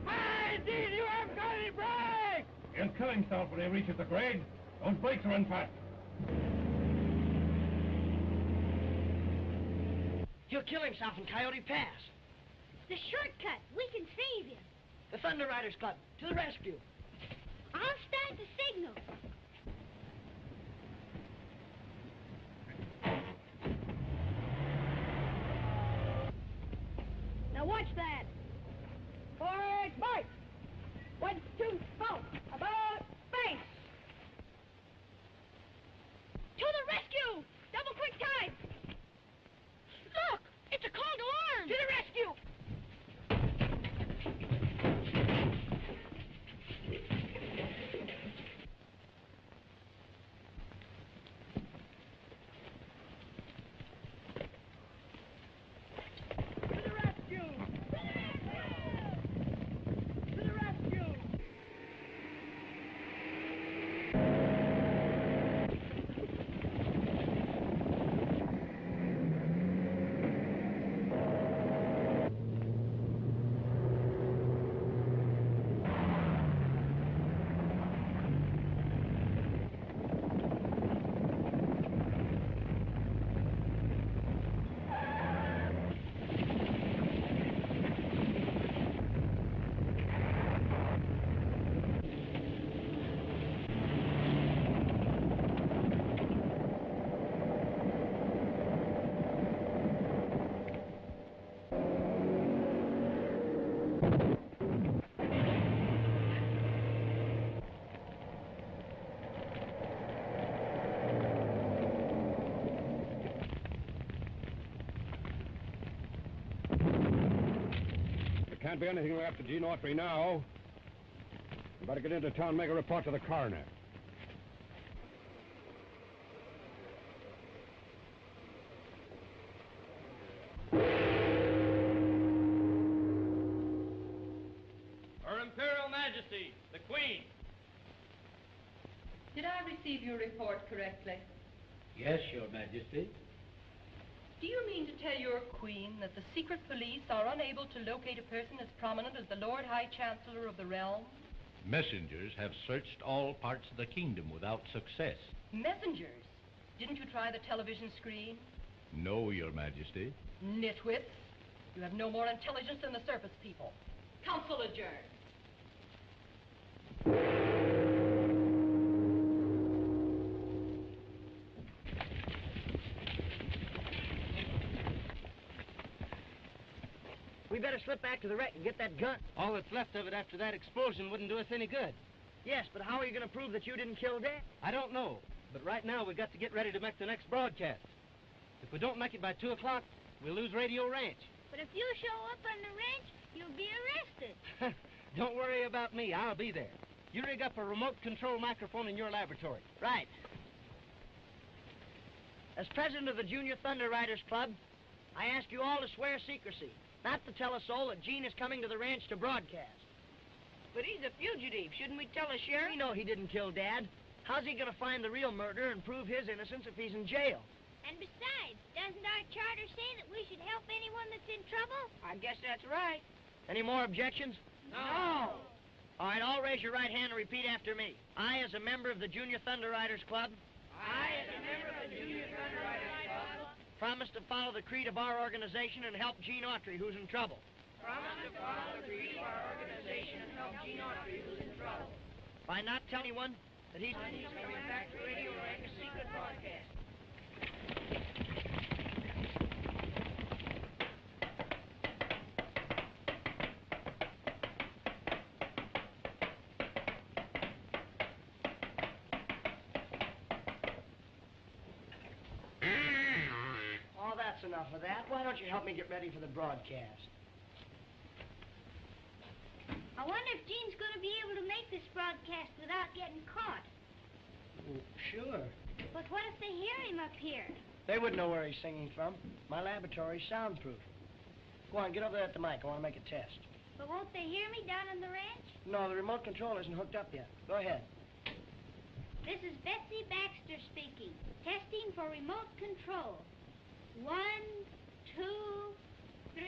Speaker 10: Hey, Dean, you haven't got any brakes!
Speaker 12: He'll kill himself when he reaches the grade. Those brakes are unfast.
Speaker 5: He'll kill himself in Coyote Pass.
Speaker 6: The shortcut. We can save him.
Speaker 5: The Thunder Riders Club, to the rescue.
Speaker 6: I'll start the signal. Now watch that. Forward, march. 1, 2, go. About face. To the rescue! Double quick time. Look, it's a call to arms. To the rescue.
Speaker 13: Can't be anything after Gene Autry now. We better get into town and make a report to the coroner.
Speaker 2: Her Imperial Majesty, the Queen.
Speaker 11: Did I receive your report correctly?
Speaker 19: Yes, Your Majesty.
Speaker 11: Do you mean to tell your queen that the secret police are unable to locate a person as prominent as the Lord High Chancellor of the realm?
Speaker 15: Messengers have searched all parts of the kingdom without success.
Speaker 11: Messengers? Didn't you try the television screen?
Speaker 15: No, Your Majesty.
Speaker 11: Nitwits. You have no more intelligence than the surface people. Council adjourned.
Speaker 5: We better slip back to the wreck and get that gun.
Speaker 10: All that's left of it after that explosion wouldn't do us any good.
Speaker 5: Yes, but how are you going to prove that you didn't kill Dad?
Speaker 10: I don't know, but right now we've got to get ready to make the next broadcast. If we don't make it by 2 o'clock, we'll lose Radio Ranch.
Speaker 6: But if you show up on the ranch, you'll be arrested.
Speaker 10: Don't worry about me. I'll be there. You rig up a remote control microphone in your laboratory.
Speaker 5: Right. As president of the Junior Thunder Riders Club, I ask you all to swear secrecy, not to tell a soul that Gene is coming to the ranch to broadcast.
Speaker 14: But he's a fugitive. Shouldn't we tell the sheriff?
Speaker 5: We know he didn't kill Dad. How's he going to find the real murderer and prove his innocence if he's in jail?
Speaker 6: And besides, doesn't our charter say that we should help anyone that's in trouble?
Speaker 14: I guess that's right.
Speaker 5: Any more objections?
Speaker 14: No.
Speaker 5: All right, all raise your right hand and repeat after me. I, as a member of the Junior Thunder Riders Club,
Speaker 14: I, as a member of the Junior Thunder Riders Club,
Speaker 5: promise to follow the creed of our organization and help Gene Autry, who's in trouble.
Speaker 14: promise to follow the creed of our organization and help Gene Autry, who's in trouble.
Speaker 5: By not telling anyone that he's
Speaker 14: coming back to Radio Ranch, a secret broadcast.
Speaker 5: enough of that. Why don't you help me get ready for the broadcast?
Speaker 6: I wonder if Gene's going to be able to make this broadcast without getting caught.
Speaker 5: Sure.
Speaker 6: But what if they hear him up here?
Speaker 5: They wouldn't know where he's singing from. My laboratory's soundproof. Go on, get over there at the mic. I want to make a test.
Speaker 6: But won't they hear me down on the ranch?
Speaker 5: No, the remote control isn't hooked up yet. Go ahead.
Speaker 6: This is Betsy Baxter speaking. Testing for remote control. 1, 2, 3...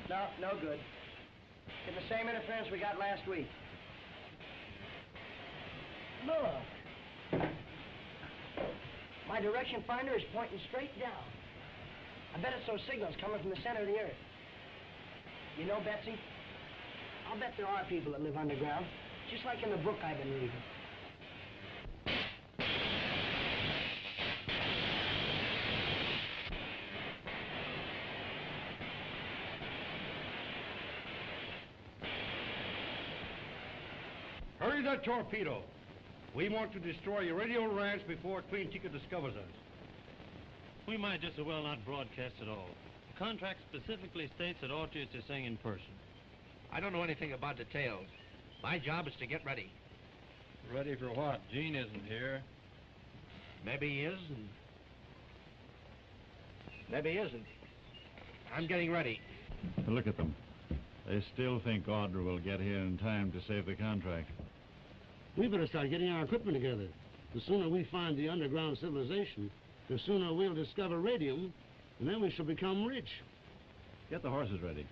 Speaker 6: No, no good. Getting the same interference we got last week. Look. My direction finder is pointing straight down. I bet it's those signals coming from the center of the earth. You know, Betsy, I'll bet there are people that live underground, just like in the book I've been reading.
Speaker 18: Hurry that torpedo. We want to destroy your radio ranch before Queen Chica discovers us.
Speaker 12: We might just as well not broadcast at all. The contract specifically states that Audrey is to sing in person.
Speaker 13: I don't know anything about details. My job is to get ready.
Speaker 12: Ready for what? Gene isn't here.
Speaker 13: Maybe he is, and maybe he isn't. I'm getting ready.
Speaker 7: Look at them. They still think Audrey will get here in time to save the contract.
Speaker 9: We better start getting our equipment together. The sooner we find the underground civilization, the sooner we'll discover radium, and then we shall become rich.
Speaker 7: Get the horses ready.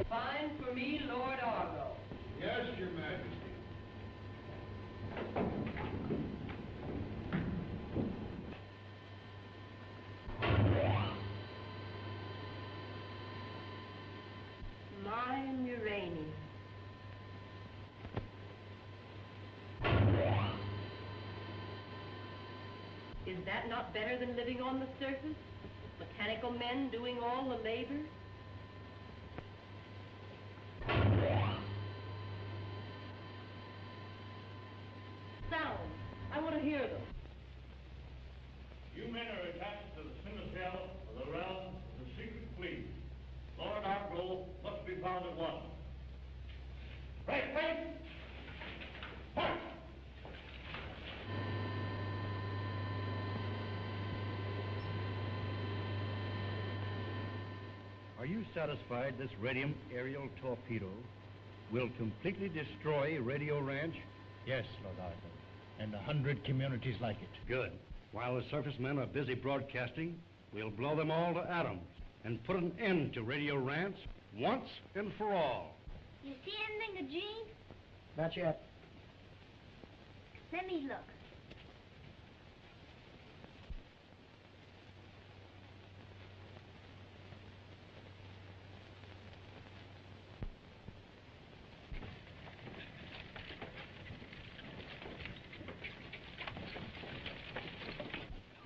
Speaker 11: Find for me Lord Argo.
Speaker 4: Yes, Your Majesty.
Speaker 11: Mine uranium. Is that not better than living on the surface? Mechanical men doing all the labor? Sounds. I want to hear them.
Speaker 12: You men are attached to the citadel of the realm of the secret fleet. Lord Argo must be found at once. Right, right! March!
Speaker 15: Are you satisfied this radium aerial torpedo will completely destroy Radio Ranch?
Speaker 4: Yes, Lord Arthur. And 100 communities like it.
Speaker 18: Good. While the surface men are busy broadcasting, we'll blow them all to atoms and put an end to Radio Ranch once and for all.
Speaker 6: You see anything of Gene?
Speaker 5: Not yet.
Speaker 6: Let me look.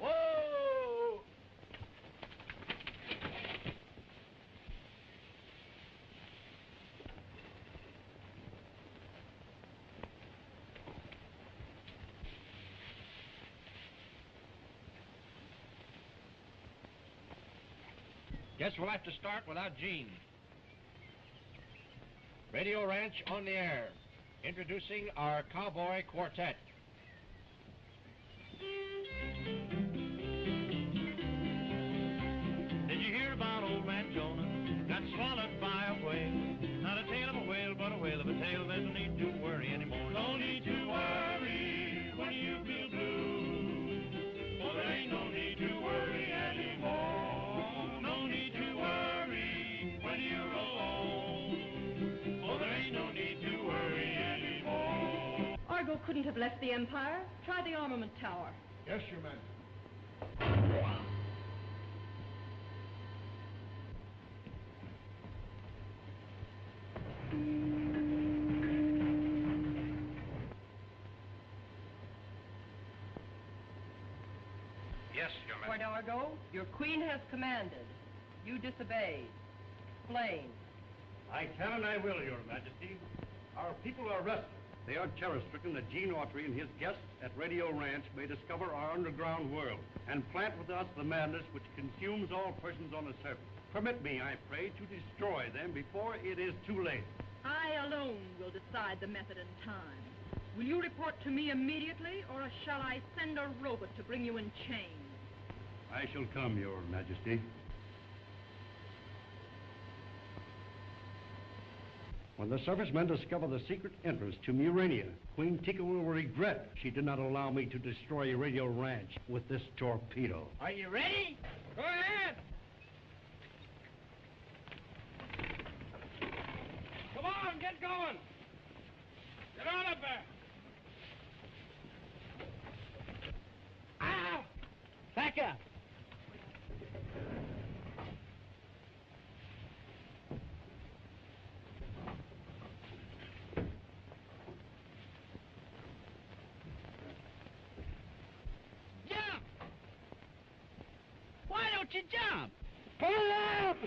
Speaker 13: Whoa! Guess we'll have to start without Gene. Radio Ranch on the air. Introducing our Cowboy Quartet.
Speaker 2: Did you hear about old man Jonah? Got swallowed by a whale. Not a tail of a whale, but a whale of a tail. There's no need to worry anymore. No need to worry when you feel blue. For there ain't no need to worry anymore. No need to worry when you're alone. For there ain't no need to worry anymore.
Speaker 16: Argo couldn't have left the Empire. Try the armament tower.
Speaker 4: Yes, Your Majesty.
Speaker 13: Yes, Your Majesty.
Speaker 11: Lord Argo, your queen has commanded. You disobeyed. Explain.
Speaker 18: I can and I will, Your Majesty. Our people are restless. They are terror-stricken that Gene Autry and his guests at Radio Ranch may discover our underground world and plant with us the madness which consumes all persons on the surface. Permit me, I pray, to destroy them before it is too late.
Speaker 16: I alone will decide the method and time. Will you report to me immediately, or shall I send a robot to bring you in chains?
Speaker 18: I shall come, Your Majesty. When the surface men discover the secret entrance to Murania, Queen Tika will regret she did not allow me to destroy Radio Ranch with this torpedo.
Speaker 10: Are you ready? Go ahead. Come on, get going. Get on up there. Ow! Back up. Jump! Why don't you jump? Pull up!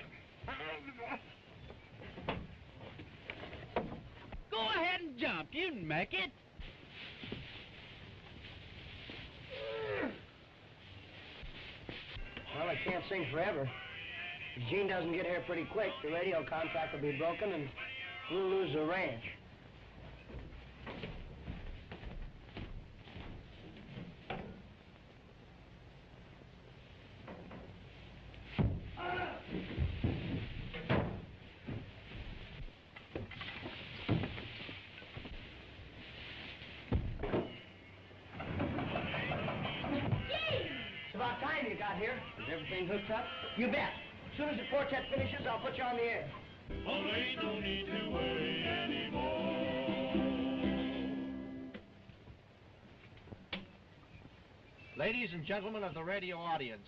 Speaker 10: Go ahead and jump. You can make it.
Speaker 5: Well, I can't sing forever. If Gene doesn't get here pretty quick, the radio contract will be broken and we'll lose the ranch. It's about time you got here. Is everything hooked up? You bet. As soon as the quartet finishes, I'll put you on the air.
Speaker 8: Oh, they don't need to worry anymore.
Speaker 10: Ladies and gentlemen of the radio audience,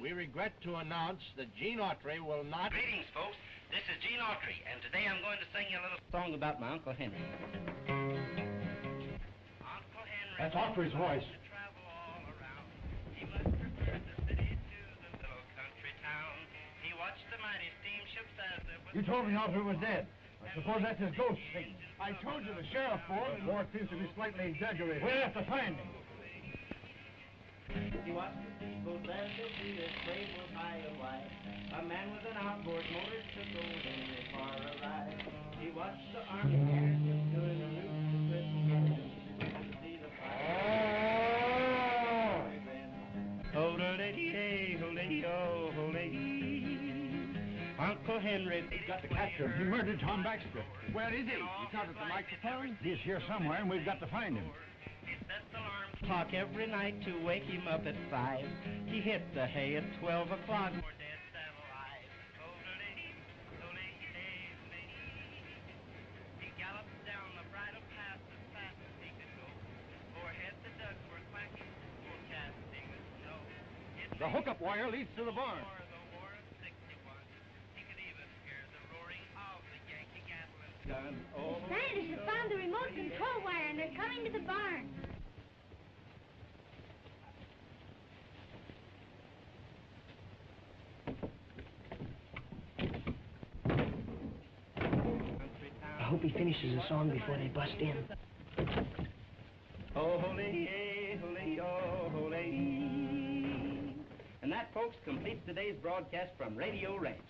Speaker 10: we regret to announce that Gene Autry will not...
Speaker 20: Greetings, folks. This is Gene Autry, and today I'm going to sing you a little song about my Uncle Henry. Uncle Henry...
Speaker 12: That's Autry's voice.
Speaker 20: ...travel all around. He must prefer the city to the little country town. He watched the mighty steamships as they were...
Speaker 12: You told me Autry was dead. I suppose that's his ghost speaking. I told you the sheriff phoned, and Mort seems to be slightly exaggerated. We'll have to find him.
Speaker 20: He watched the steamboat land to see this brave was high and wide. A man with an outboard motor took old Henry for a ride. He watched the army garrison doing a loop with to see the fire. Ho-da-lady-hey, ho-lady-oh, ho-lady. Uncle Henry...
Speaker 12: We've got to capture him. He murdered Tom Baxter. Where is he? He's not at the microphone? He's here somewhere, and we've got to find him.
Speaker 20: Clock every night to wake him up at 5. He hit the hay at 12 o'clock. He galloped down the bridle path as fast as he could go. Overhead the ducks were quacking, forecasting the snow.
Speaker 12: The hookup wire leads to the barn.
Speaker 20: The war of 61. He could even hear the roaring of the Yankee gun.
Speaker 6: The scientists have found the remote control wire and they're coming to the barn.
Speaker 5: I hope he finishes the song before they bust in.
Speaker 20: Oh, holy, holy, oh, holy. And that, folks, completes today's broadcast from Radio Ranch.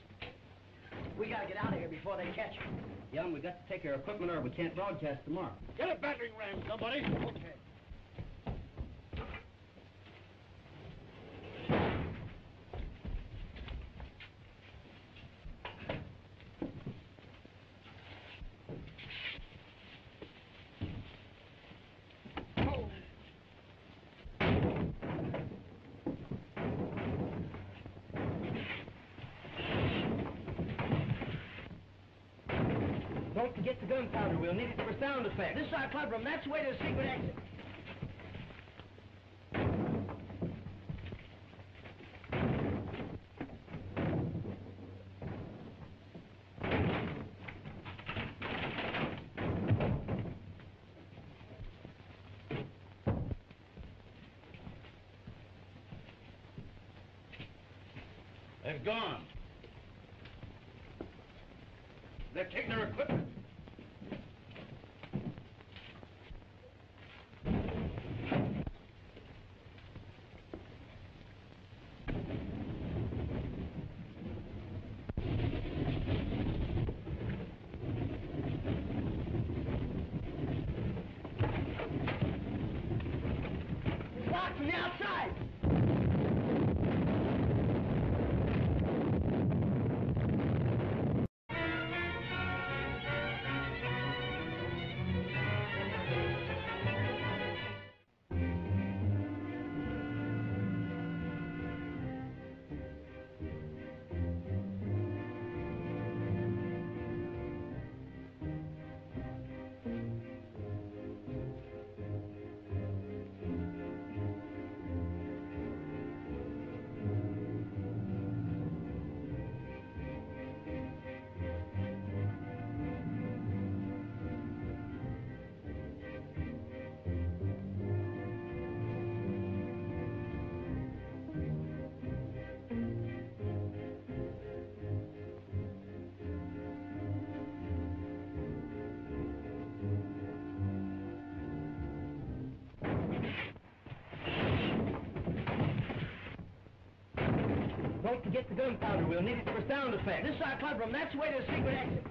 Speaker 5: We gotta get out of here before they catch us.
Speaker 20: Young, we got to take our equipment or we can't broadcast tomorrow.
Speaker 12: Get a battering ram, somebody. Okay.
Speaker 5: Don't forget the gunpowder. We'll need it for sound effects. This is our club room. That's the way to the secret exit.
Speaker 7: They've gone.
Speaker 15: They've taken our equipment.
Speaker 5: Locked from the outside. Don't forget the gunpowder. We'll need it for sound effects. This is our club room. That's the way to the secret exit.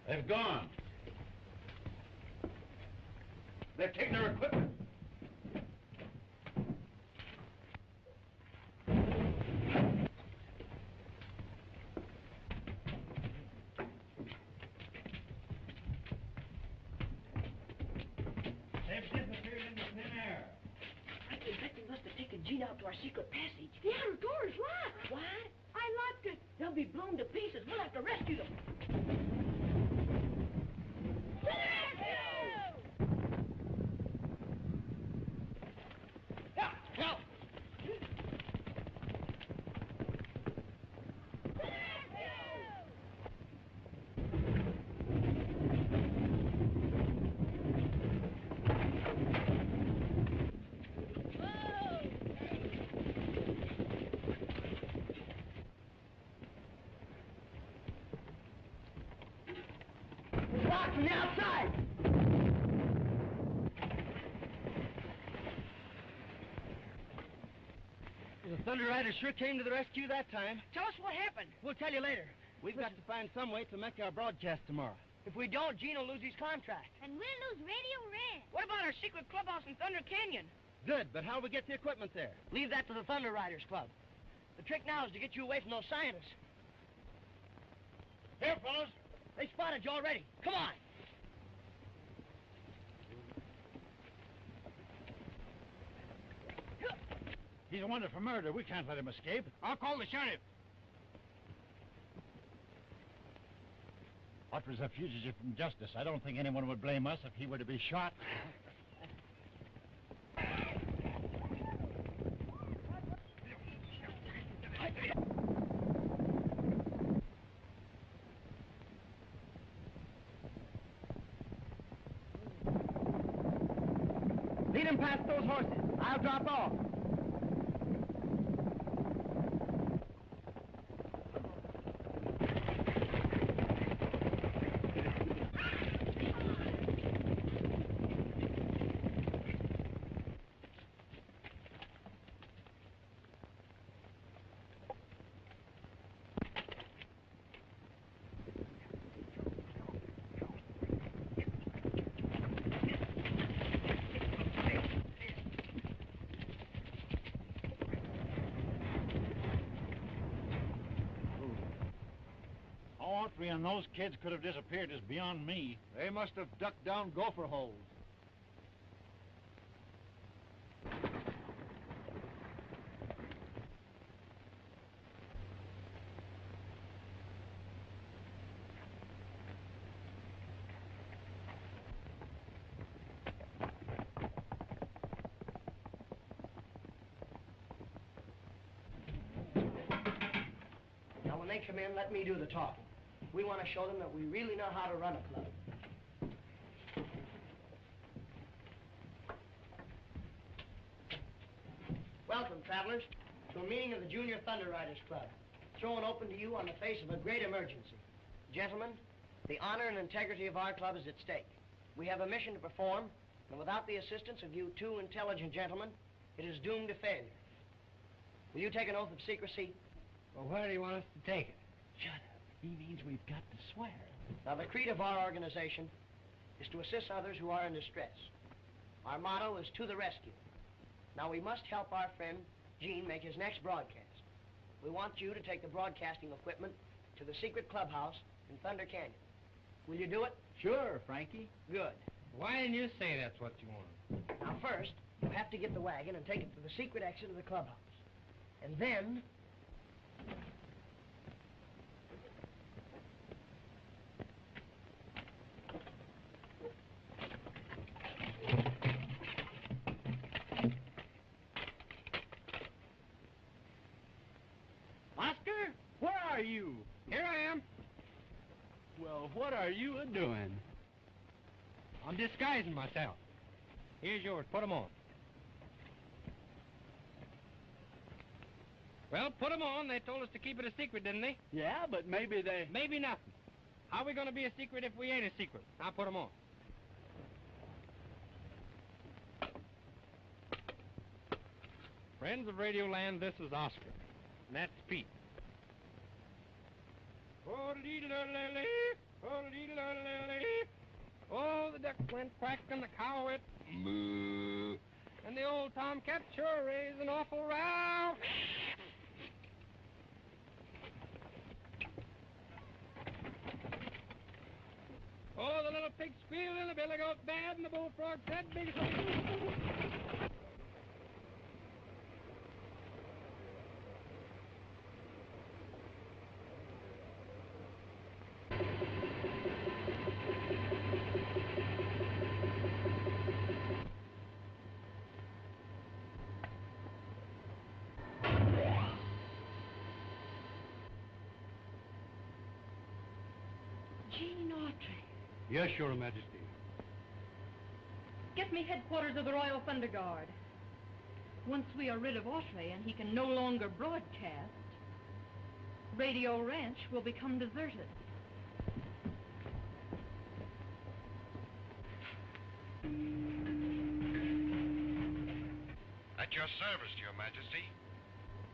Speaker 7: They've gone.
Speaker 15: They've taken our equipment.
Speaker 7: They've disappeared into thin air.
Speaker 5: I bet they must have taken Gene out to our secret passage. The outer door is locked. What? I locked it. They'll be blown to pieces. We'll have to rescue them. Help! It's locked from the outside. The Thunder Riders sure came to the rescue that time.
Speaker 14: Tell us what happened.
Speaker 5: We'll tell you later.
Speaker 14: We've got to
Speaker 5: find some way to make our broadcast tomorrow. If we don't, Gene will lose his contract.
Speaker 6: And we'll lose Radio Red.
Speaker 14: What about our secret clubhouse in Thunder Canyon?
Speaker 5: Good, but how'll we get the equipment there? Leave that to the Thunder Riders Club. The trick now is to get you away from those scientists.
Speaker 12: Here, fellas.
Speaker 5: They spotted you already. Come on.
Speaker 3: He's wanted for murder. We can't let him escape.
Speaker 12: I'll call the sheriff.
Speaker 3: What was a fugitive from justice? I don't think anyone would blame us if he were to be shot.
Speaker 5: Lead him past those horses. I'll drop off.
Speaker 3: How Autry and those kids could have disappeared is beyond me.
Speaker 4: They must have ducked down gopher holes.
Speaker 5: come in, let me do the talking. We want to show them that we really know how to run a club. Welcome, travelers, to a meeting of the Junior Thunder Riders Club, thrown open to you on the face of a great emergency. Gentlemen, the honor and integrity of our club is at stake. We have a mission to perform, and without the assistance of you two intelligent gentlemen, it is doomed to failure. Will you take an oath of secrecy?
Speaker 10: Well, where do you want us to take it?
Speaker 5: Shut up. He means we've got to swear. Now, the creed of our organization is to assist others who are in distress. Our motto is to the rescue. Now, we must help our friend Gene make his next broadcast. We want you to take the broadcasting equipment to the secret clubhouse in Thunder Canyon. Will you do it?
Speaker 10: Sure, Frankie.
Speaker 5: Good.
Speaker 10: Why didn't you say that's what you want?
Speaker 5: Now, first, you have to get the wagon and take it to the secret exit of the clubhouse. And then...
Speaker 10: Oscar, where are you? Here I am. Well, what are you a-doing? I'm disguising myself. Here's yours. Put 'em on. Well, put 'em on. They told us to keep it a secret, didn't they?
Speaker 12: Yeah, but maybe they...
Speaker 10: Maybe nothing. How are we going to be a secret if we ain't a secret? Now put 'em on. Friends of Radioland, this is Oscar. And that's Pete. Oh, the duck went quack and the cow went moo. And the old tomcat sure raised an awful row. Oh, the little pig squealed and the billy goat bad and the bullfrog said big.
Speaker 16: Gene Autry.
Speaker 18: Yes, Your Majesty.
Speaker 16: Get me headquarters of the Royal Thunder Guard. Once we are rid of Autry and he can no longer broadcast, Radio Ranch will become deserted.
Speaker 13: At your service, Your Majesty.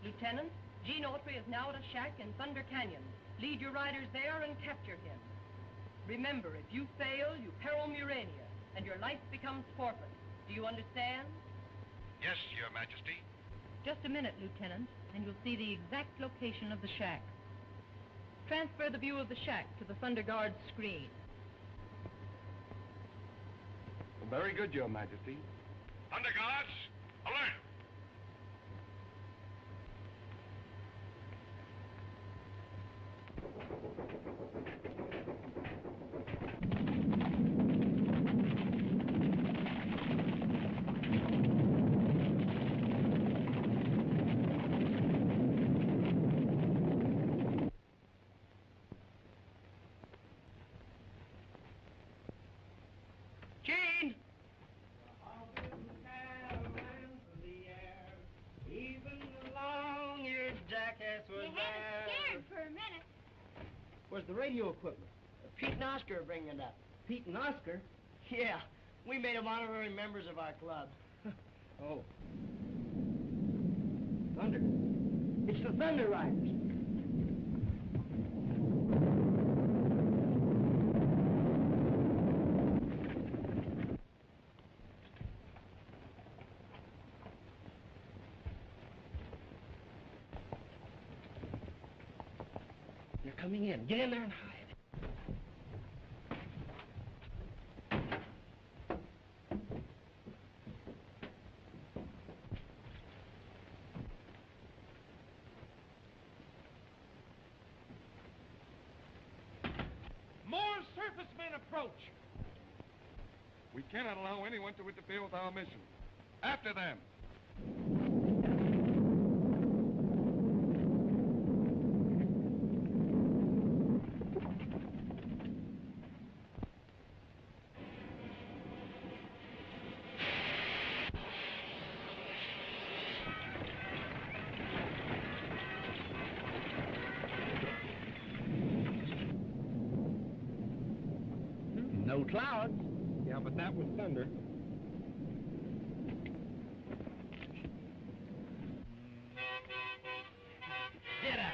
Speaker 11: Lieutenant, Gene Autry is now at a shack in Thunder Canyon. Lead your riders there and capture him. Remember, if you fail, you peril Murania, and your life becomes forfeit. Do you understand?
Speaker 13: Yes, Your Majesty.
Speaker 16: Just a minute, Lieutenant, and you'll see the exact location of the shack. Transfer the view of the shack to the Thunder Guard's screen.
Speaker 13: Very good, Your Majesty. Thunder Guards, alert!
Speaker 5: Gene!
Speaker 10: Even the long-eared jackass was
Speaker 6: You had us scared for a minute.
Speaker 5: Where's the radio equipment? Pete and Oscar are bringing it up. Pete and Oscar? Yeah, we made them honorary members of our club. Oh. Thunder. It's the Thunder Riders. They're coming in. Get in there and hide.
Speaker 10: More surface men approach.
Speaker 13: We cannot allow anyone to interfere with our mission. After them.
Speaker 10: No clouds. Yeah, but that was thunder. Get out.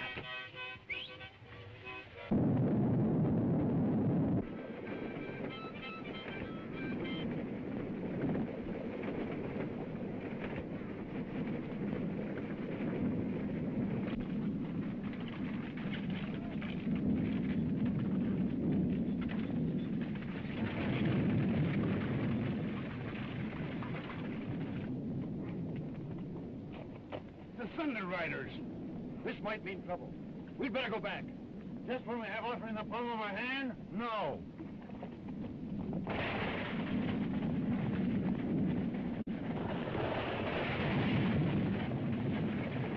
Speaker 9: The Thunder Riders. This might mean trouble. We'd better go back. Just when we have Arthur in the palm of our hand? No.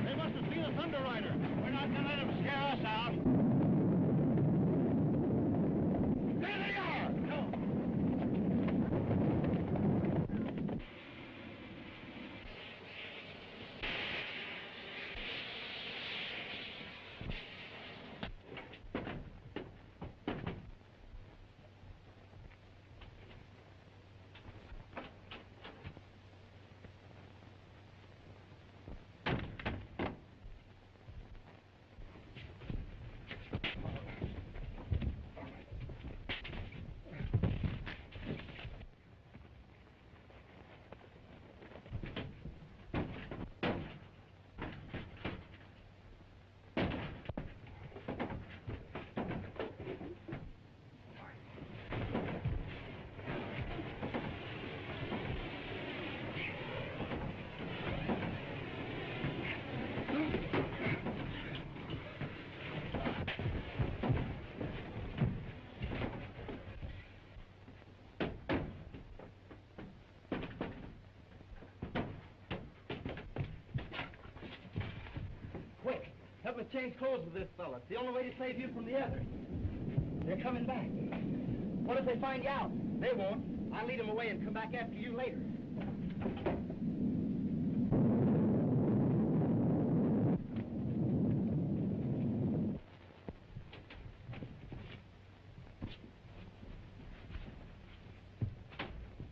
Speaker 9: They must have seen a Thunder Rider. We're not going to let them scare us out. There they are! No.
Speaker 19: Quick, help me change clothes with this fella. It's the only way to save you from the others. They're coming back. What if they find you out? They won't. I'll lead them away and come back after you later.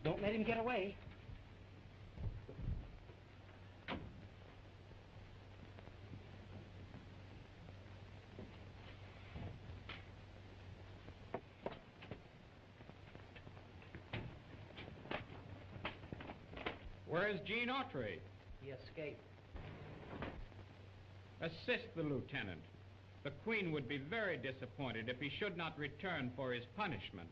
Speaker 19: Don't let him get away.
Speaker 10: Where's Gene Autry?
Speaker 19: He escaped.
Speaker 10: Assist the lieutenant. The Queen would be very disappointed if he should not return for his punishment.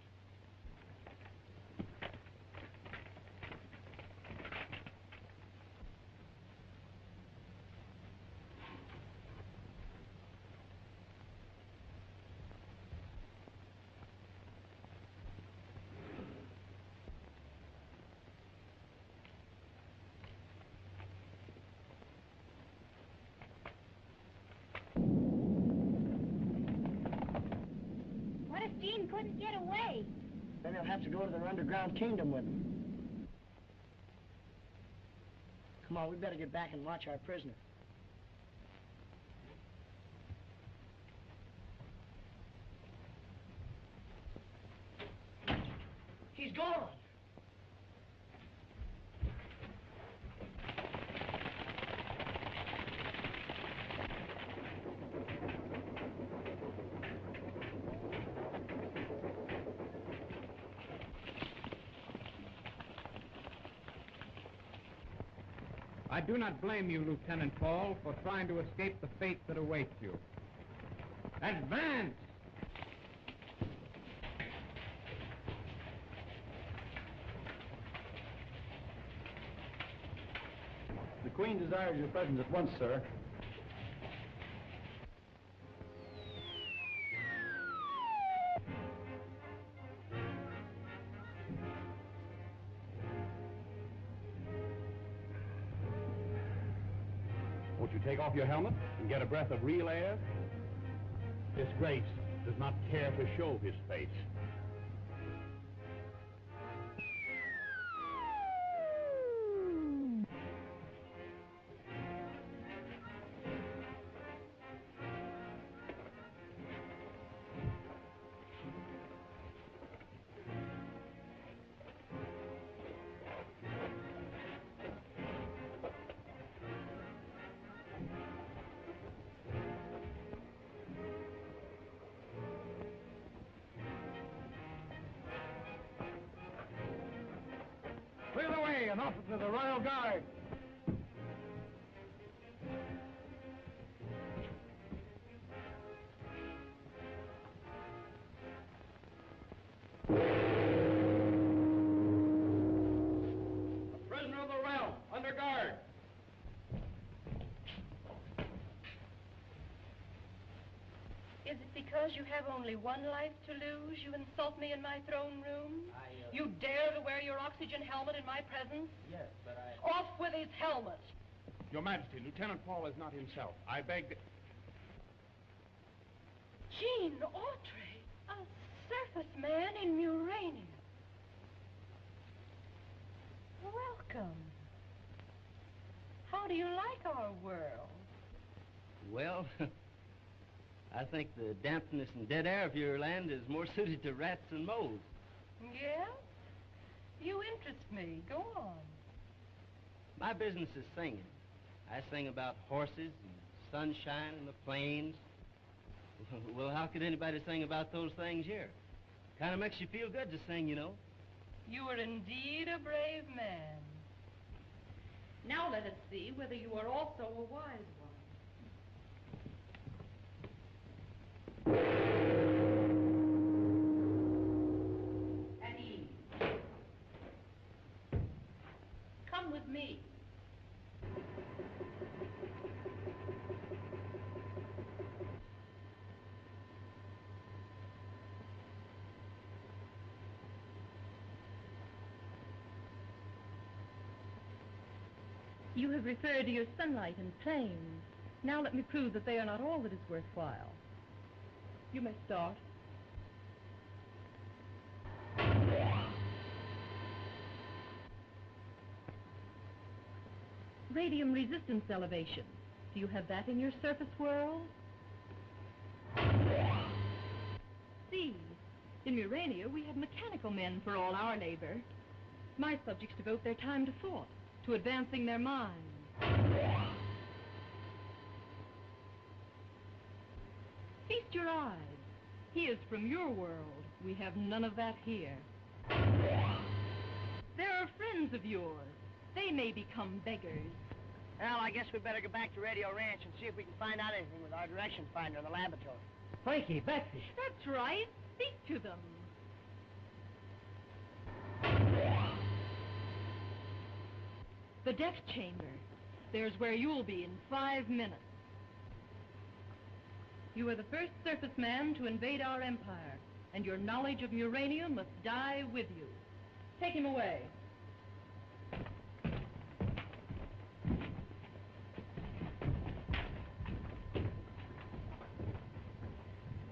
Speaker 6: What if Gene couldn't get away?
Speaker 19: Then he'll have to go to their underground kingdom with him. Come on, we better get back and watch our prisoner. He's gone!
Speaker 10: I do not blame you, Lieutenant Paul, for trying to escape the fate that awaits you. Advance!
Speaker 15: The Queen desires your presence at once, sir.
Speaker 13: Won't you take off your helmet and get a breath of real air? Disgrace does not care to show his face.
Speaker 4: an officer of the Royal Guard.
Speaker 13: A prisoner of the realm, under guard.
Speaker 11: Is it because you have only one life to lose you insult me in my throne room? You dare to wear your oxygen helmet in my presence?
Speaker 20: Yes, but
Speaker 11: Off with his helmet!
Speaker 10: Your Majesty, Lieutenant Paul is not himself. I beg...
Speaker 11: Gene Autry, a surface man in Urania. Welcome. How do you like our world?
Speaker 20: Well, I think the dampness and dead air of your land is more suited to rats than moles.
Speaker 11: Yeah? You interest me. Go on.
Speaker 20: My business is singing. I sing about horses and sunshine and the plains. Well, how could anybody sing about those things here? Kind of makes you feel good to sing, you know.
Speaker 11: You are indeed a brave man.
Speaker 16: Now let us see whether you are also a wise one. At ease. Come with me.
Speaker 11: You have referred to your sunlight and plains. Now let me prove that they are not all that is worthwhile. You may start. Radium resistance elevation. Do you have that in your surface world? See, in Urania we have mechanical men for all our labor. My subjects devote their time to thought, to advancing their minds. Feast your eyes. He is from your world. We have none of that here. There are friends of yours. They may become beggars.
Speaker 5: Well, I guess we better go back to Radio Ranch and see if we can find out anything with our direction finder in the laboratory.
Speaker 19: Frankie, Betsy.
Speaker 11: That's right. Speak to them. The death chamber. There's where you'll be in 5 minutes. You are the first surface man to invade our empire, and your knowledge of uranium must die with you. Take him away.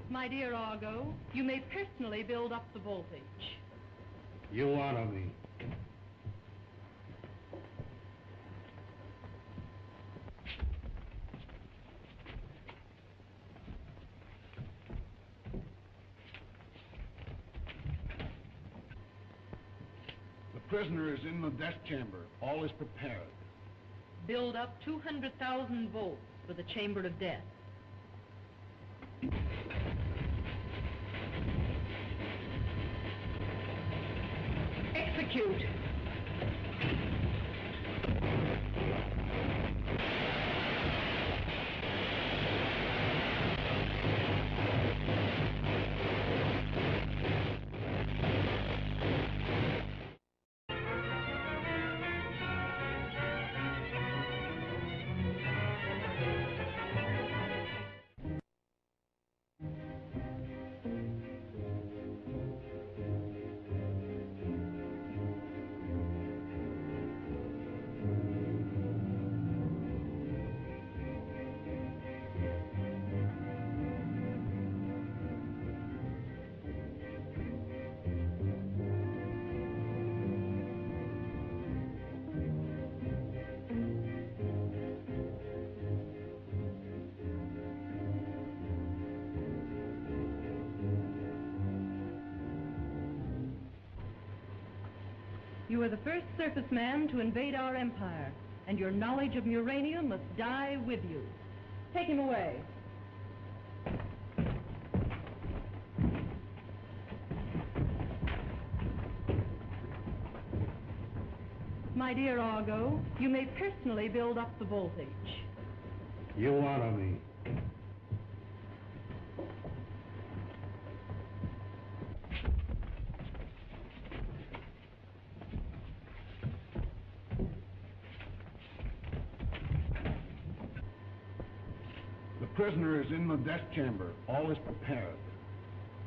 Speaker 11: My dear Argo, you may personally build up the voltage.
Speaker 9: You honor me.
Speaker 4: The prisoner is in the death chamber. All is prepared.
Speaker 11: Build up 200,000 volts for the chamber of death. Execute. You are the first surface man to invade our empire, and your knowledge of uranium must die with you. Take him away. My
Speaker 16: My dear Argo, you may personally build up the voltage.
Speaker 9: You honor me.
Speaker 4: The prisoner is in the death chamber. All is prepared.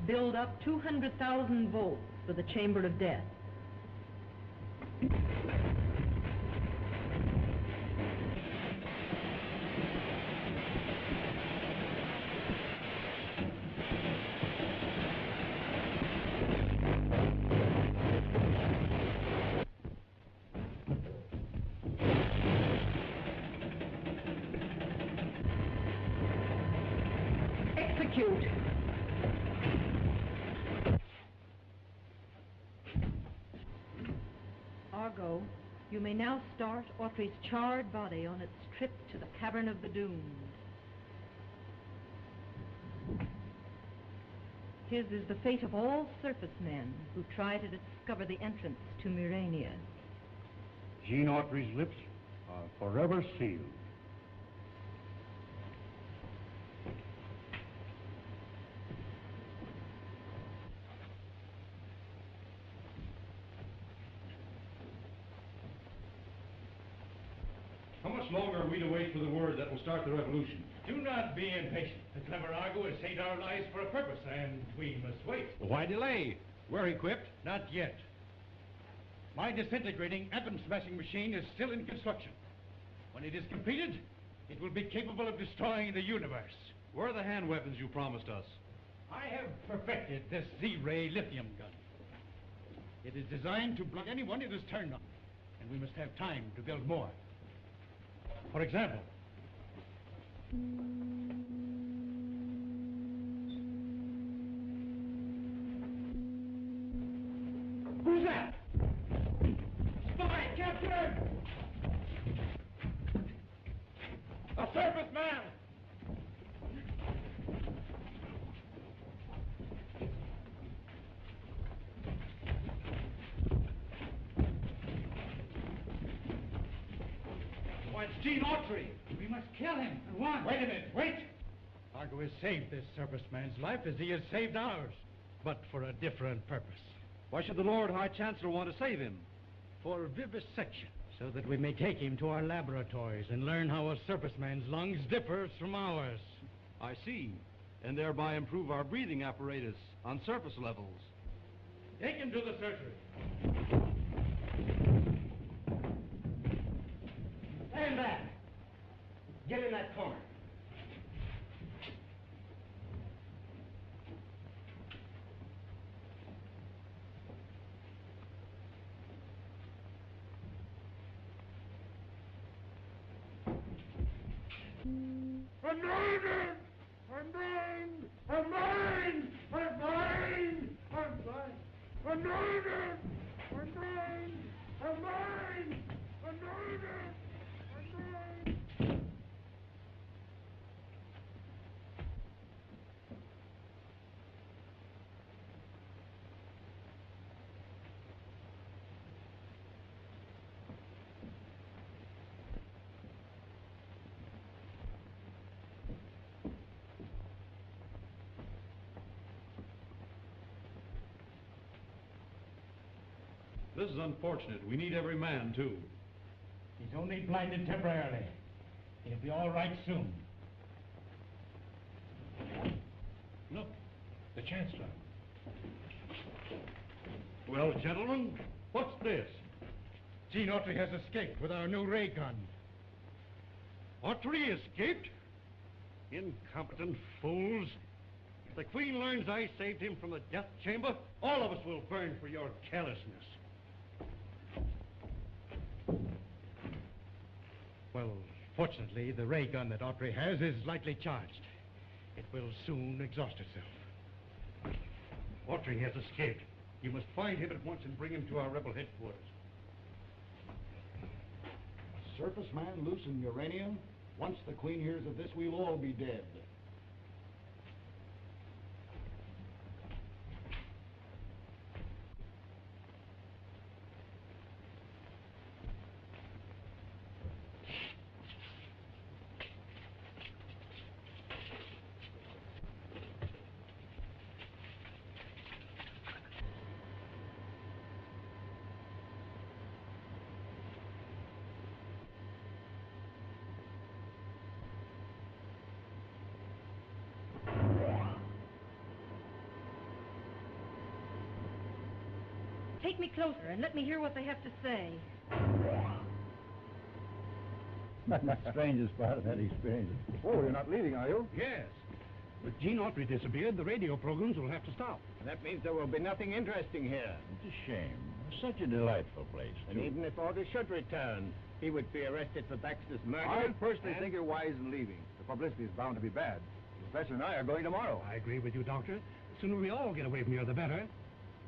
Speaker 16: Build up 200,000 volts for the chamber of death. Execute. Argo, you may now start Autry's charred body on its trip to the Cavern of the Doomed. His is the fate of all surface men who try to discover the entrance to Murania.
Speaker 9: Gene Autry's lips are forever sealed.
Speaker 12: How much longer are we to wait for the word that will start the revolution?
Speaker 10: Do not be impatient. The clever Argo has saved our lives for a purpose, and we must wait.
Speaker 12: Why delay? We're equipped.
Speaker 10: Not yet. My disintegrating atom-smashing machine is still in construction. When it is completed, it will be capable of destroying the universe.
Speaker 12: Where are the hand weapons you promised us?
Speaker 10: I have perfected this Z-ray lithium gun. It is designed to block anyone it is turned on, and we must have time to build more. For example, who's that? Spy captured! A surface man! Why, it's Gene Autry. We must kill him at once. Wait a minute, wait! Argo has saved this surface man's life as he has saved ours, but for a different purpose.
Speaker 12: Why should the Lord High Chancellor want to save him?
Speaker 10: For vivisection, so that we may take him to our laboratories and learn how a surface man's lungs differs from ours.
Speaker 12: I see. And thereby improve our breathing apparatus on surface levels.
Speaker 10: Take him to the surgery.
Speaker 19: Stand back. Get in that corner.
Speaker 8: I'm mine! I'm mine! I'm mine! I'm mine! I'm mine! I'm mine! I'm mine! I'm mine! I'm mine!
Speaker 12: This is unfortunate. We need every man, too.
Speaker 10: He's only blinded temporarily. He'll be all right soon. Look, the Chancellor.
Speaker 12: Well, gentlemen, what's this?
Speaker 10: Gene Autry has escaped with our new ray gun.
Speaker 18: Autry escaped? Incompetent fools. If the Queen learns I saved him from the death chamber, all of us will burn for your carelessness.
Speaker 10: Well, fortunately, the ray gun that Autry has is lightly charged. It will soon exhaust itself.
Speaker 18: Autry has escaped. You must find him at once and bring him to our rebel headquarters.
Speaker 4: A surface man loose in Urania? Once the Queen hears of this, we'll all be dead.
Speaker 16: Take me closer and let me hear what they have to say.
Speaker 7: Strangest part of that experience.
Speaker 4: Oh, you're not leaving, are you?
Speaker 9: Yes. With Gene Autry disappeared, the radio programs will have to stop.
Speaker 4: That means there will be nothing interesting here.
Speaker 7: It's a shame. Such a delightful place,
Speaker 4: And
Speaker 7: too.
Speaker 4: even if Autry should return, he would be arrested for Baxter's murder.
Speaker 13: I personally think you're wise in leaving. The publicity is bound to be bad. The professor and I are going tomorrow.
Speaker 9: I agree with you, Doctor. The sooner we all get away from here, the better.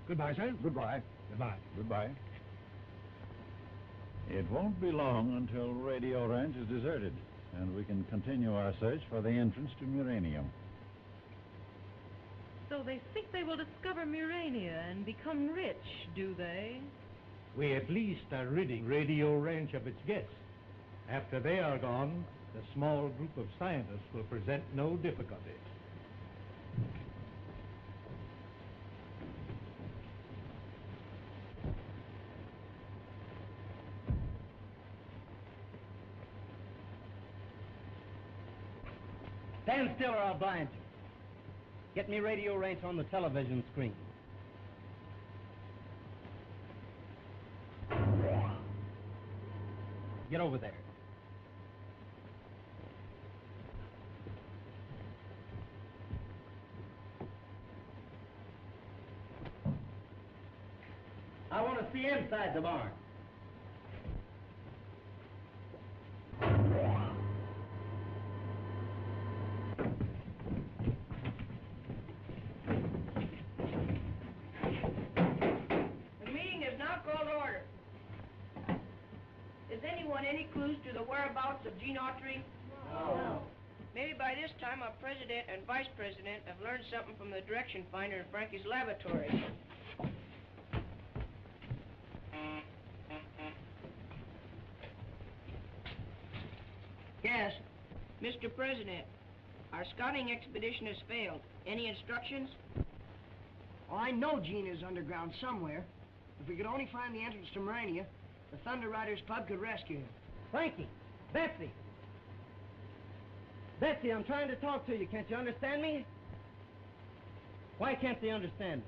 Speaker 9: Goodbye, sir.
Speaker 13: Goodbye.
Speaker 9: Goodbye.
Speaker 13: Goodbye.
Speaker 7: It won't be long until Radio Ranch is deserted, and we can continue our search for the entrance to Muranium.
Speaker 16: So they think they will discover Murania and become rich, do they?
Speaker 10: We at least are ridding Radio Ranch of its guests. After they are gone, the small group of scientists will present no difficulty.
Speaker 19: Stand still or I'll blind you. Get me Radio Ranch on the television screen. Get over there. I want to see inside the barn.
Speaker 5: The meeting is now called to order. Has anyone any clues to the whereabouts of Gene Autry? No. Maybe by this time our president and vice president have learned something from the direction finder in Frankie's laboratory. Yes, Mr. President, our scouting expedition has failed. Any instructions?
Speaker 19: Oh, I know Gene is underground somewhere. If we could only find the entrance to Murania, the Thunder Riders Pub could rescue him. Frankie! Betsy! Betsy, I'm trying to talk to you. Can't you understand me? Why can't they understand me?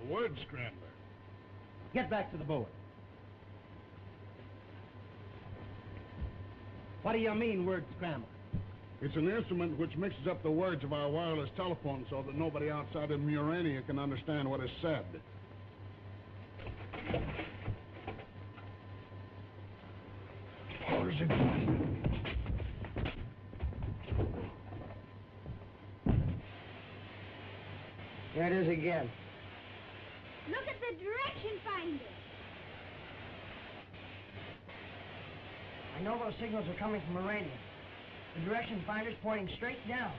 Speaker 4: The word scrambler.
Speaker 19: Get back to the board. What do you mean, word scramble?
Speaker 4: It's an instrument which mixes up the words of our wireless telephone so that nobody outside of Murania can understand what is said. What is it?
Speaker 19: There it is again.
Speaker 6: Look at the direction finder.
Speaker 19: I know those signals are coming from Murania. The direction finder's pointing straight down.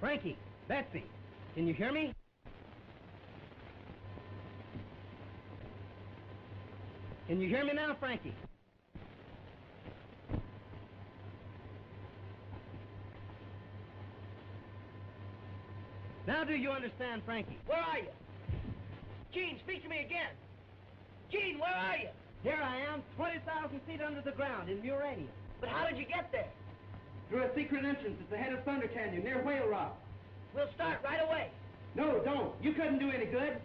Speaker 19: Frankie, Betsy, can you hear me? Can you hear me now, Frankie? Now do you understand, Frankie?
Speaker 5: Where are you? Gene, speak to me again. Gene, where are you?
Speaker 19: Here I am, 20,000 feet under the ground in Murania.
Speaker 5: But how did you get there?
Speaker 19: Through a secret entrance at the head of Thunder Canyon near Whale Rock.
Speaker 5: We'll start right away.
Speaker 19: No, don't. You couldn't do any good.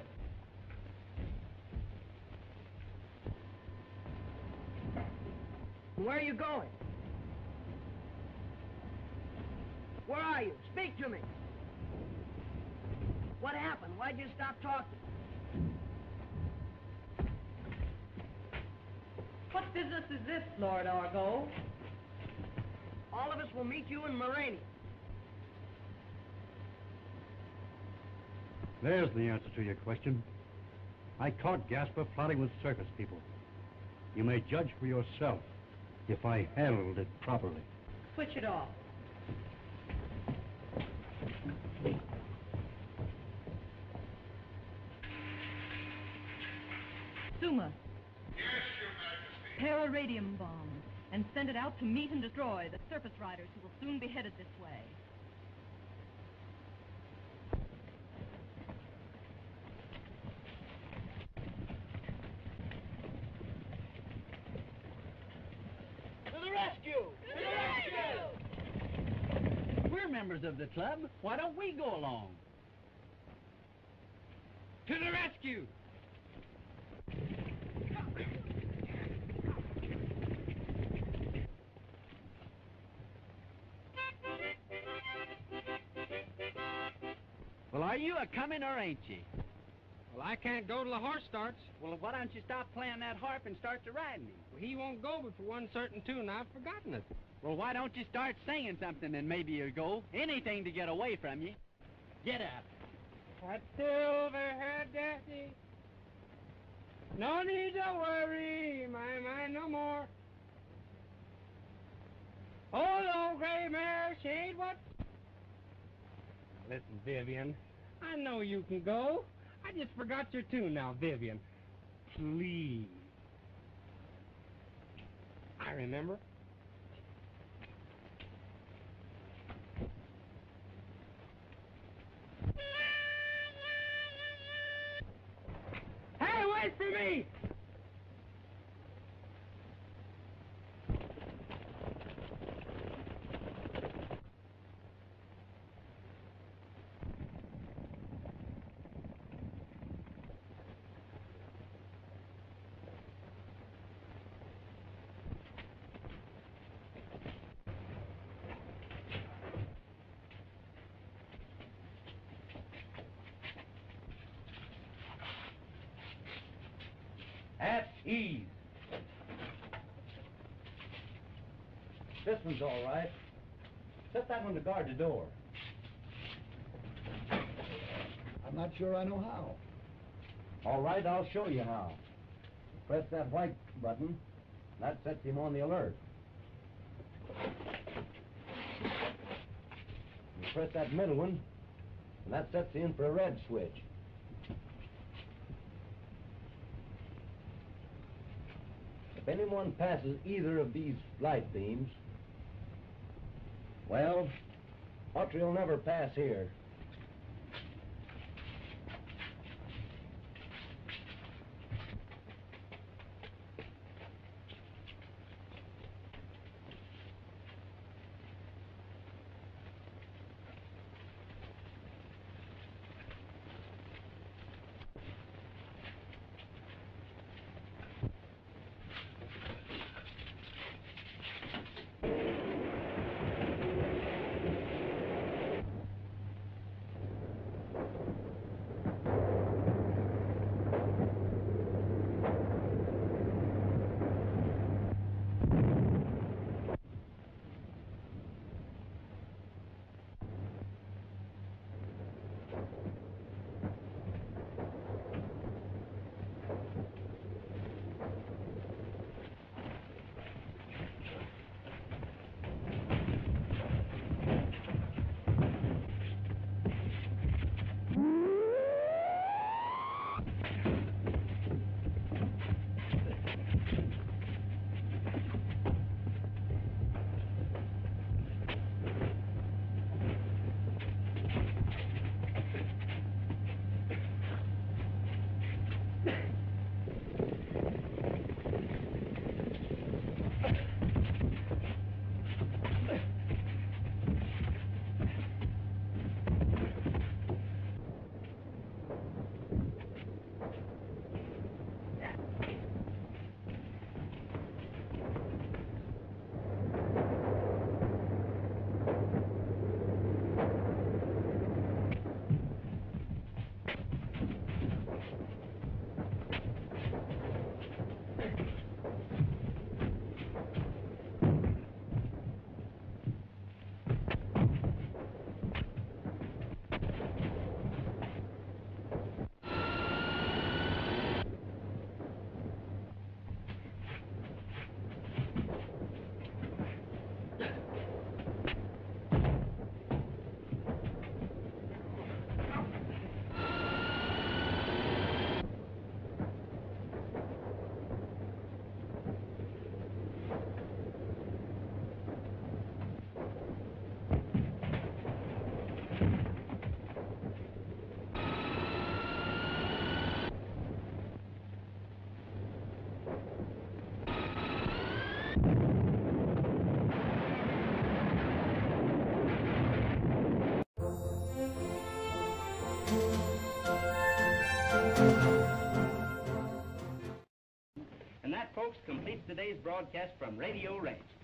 Speaker 5: Where are you going? Where are you? Speak to me. What happened? Why'd you stop talking?
Speaker 16: What business is this, Lord Argo?
Speaker 5: All of us will meet you in Murania.
Speaker 18: There's the answer to your question. I caught Gasper plotting with circus people. You may judge for yourself if I handled it properly.
Speaker 16: Switch it off. Suma.
Speaker 8: Yes, Your Majesty.
Speaker 16: Pair a radium bomb and send it out to meet and destroy the surface riders who will soon be headed this way.
Speaker 5: To the rescue! To the rescue!
Speaker 19: We're members of the club. Why don't we go along?
Speaker 10: To the rescue!
Speaker 19: Well, are you a-coming or ain't you?
Speaker 10: Well, I can't go till the horse starts.
Speaker 19: Well, why don't you stop playing that harp and start to riding him?
Speaker 10: Well, he won't go but for one certain tune. I've forgotten it.
Speaker 19: Well, why don't you start singing something and maybe you'll go? Anything to get away from you. Get up.
Speaker 10: That silver-haired Daisy, no need to worry my mind no more. Oh, old gray mare, she ain't what... Listen, Vivian, I know you can go. I just forgot your tune now, Vivian. Please. I remember. Hey, wait for me!
Speaker 15: At ease. This one's all right. Set that one to guard the door.
Speaker 4: I'm not sure I know how.
Speaker 15: All right, I'll show you how. Press that white button. That sets him on the alert. You press that middle one, and that sets the infrared switch. If anyone passes either of these light beams, well, Autry will never pass here.
Speaker 20: broadcast from Radio Ranch.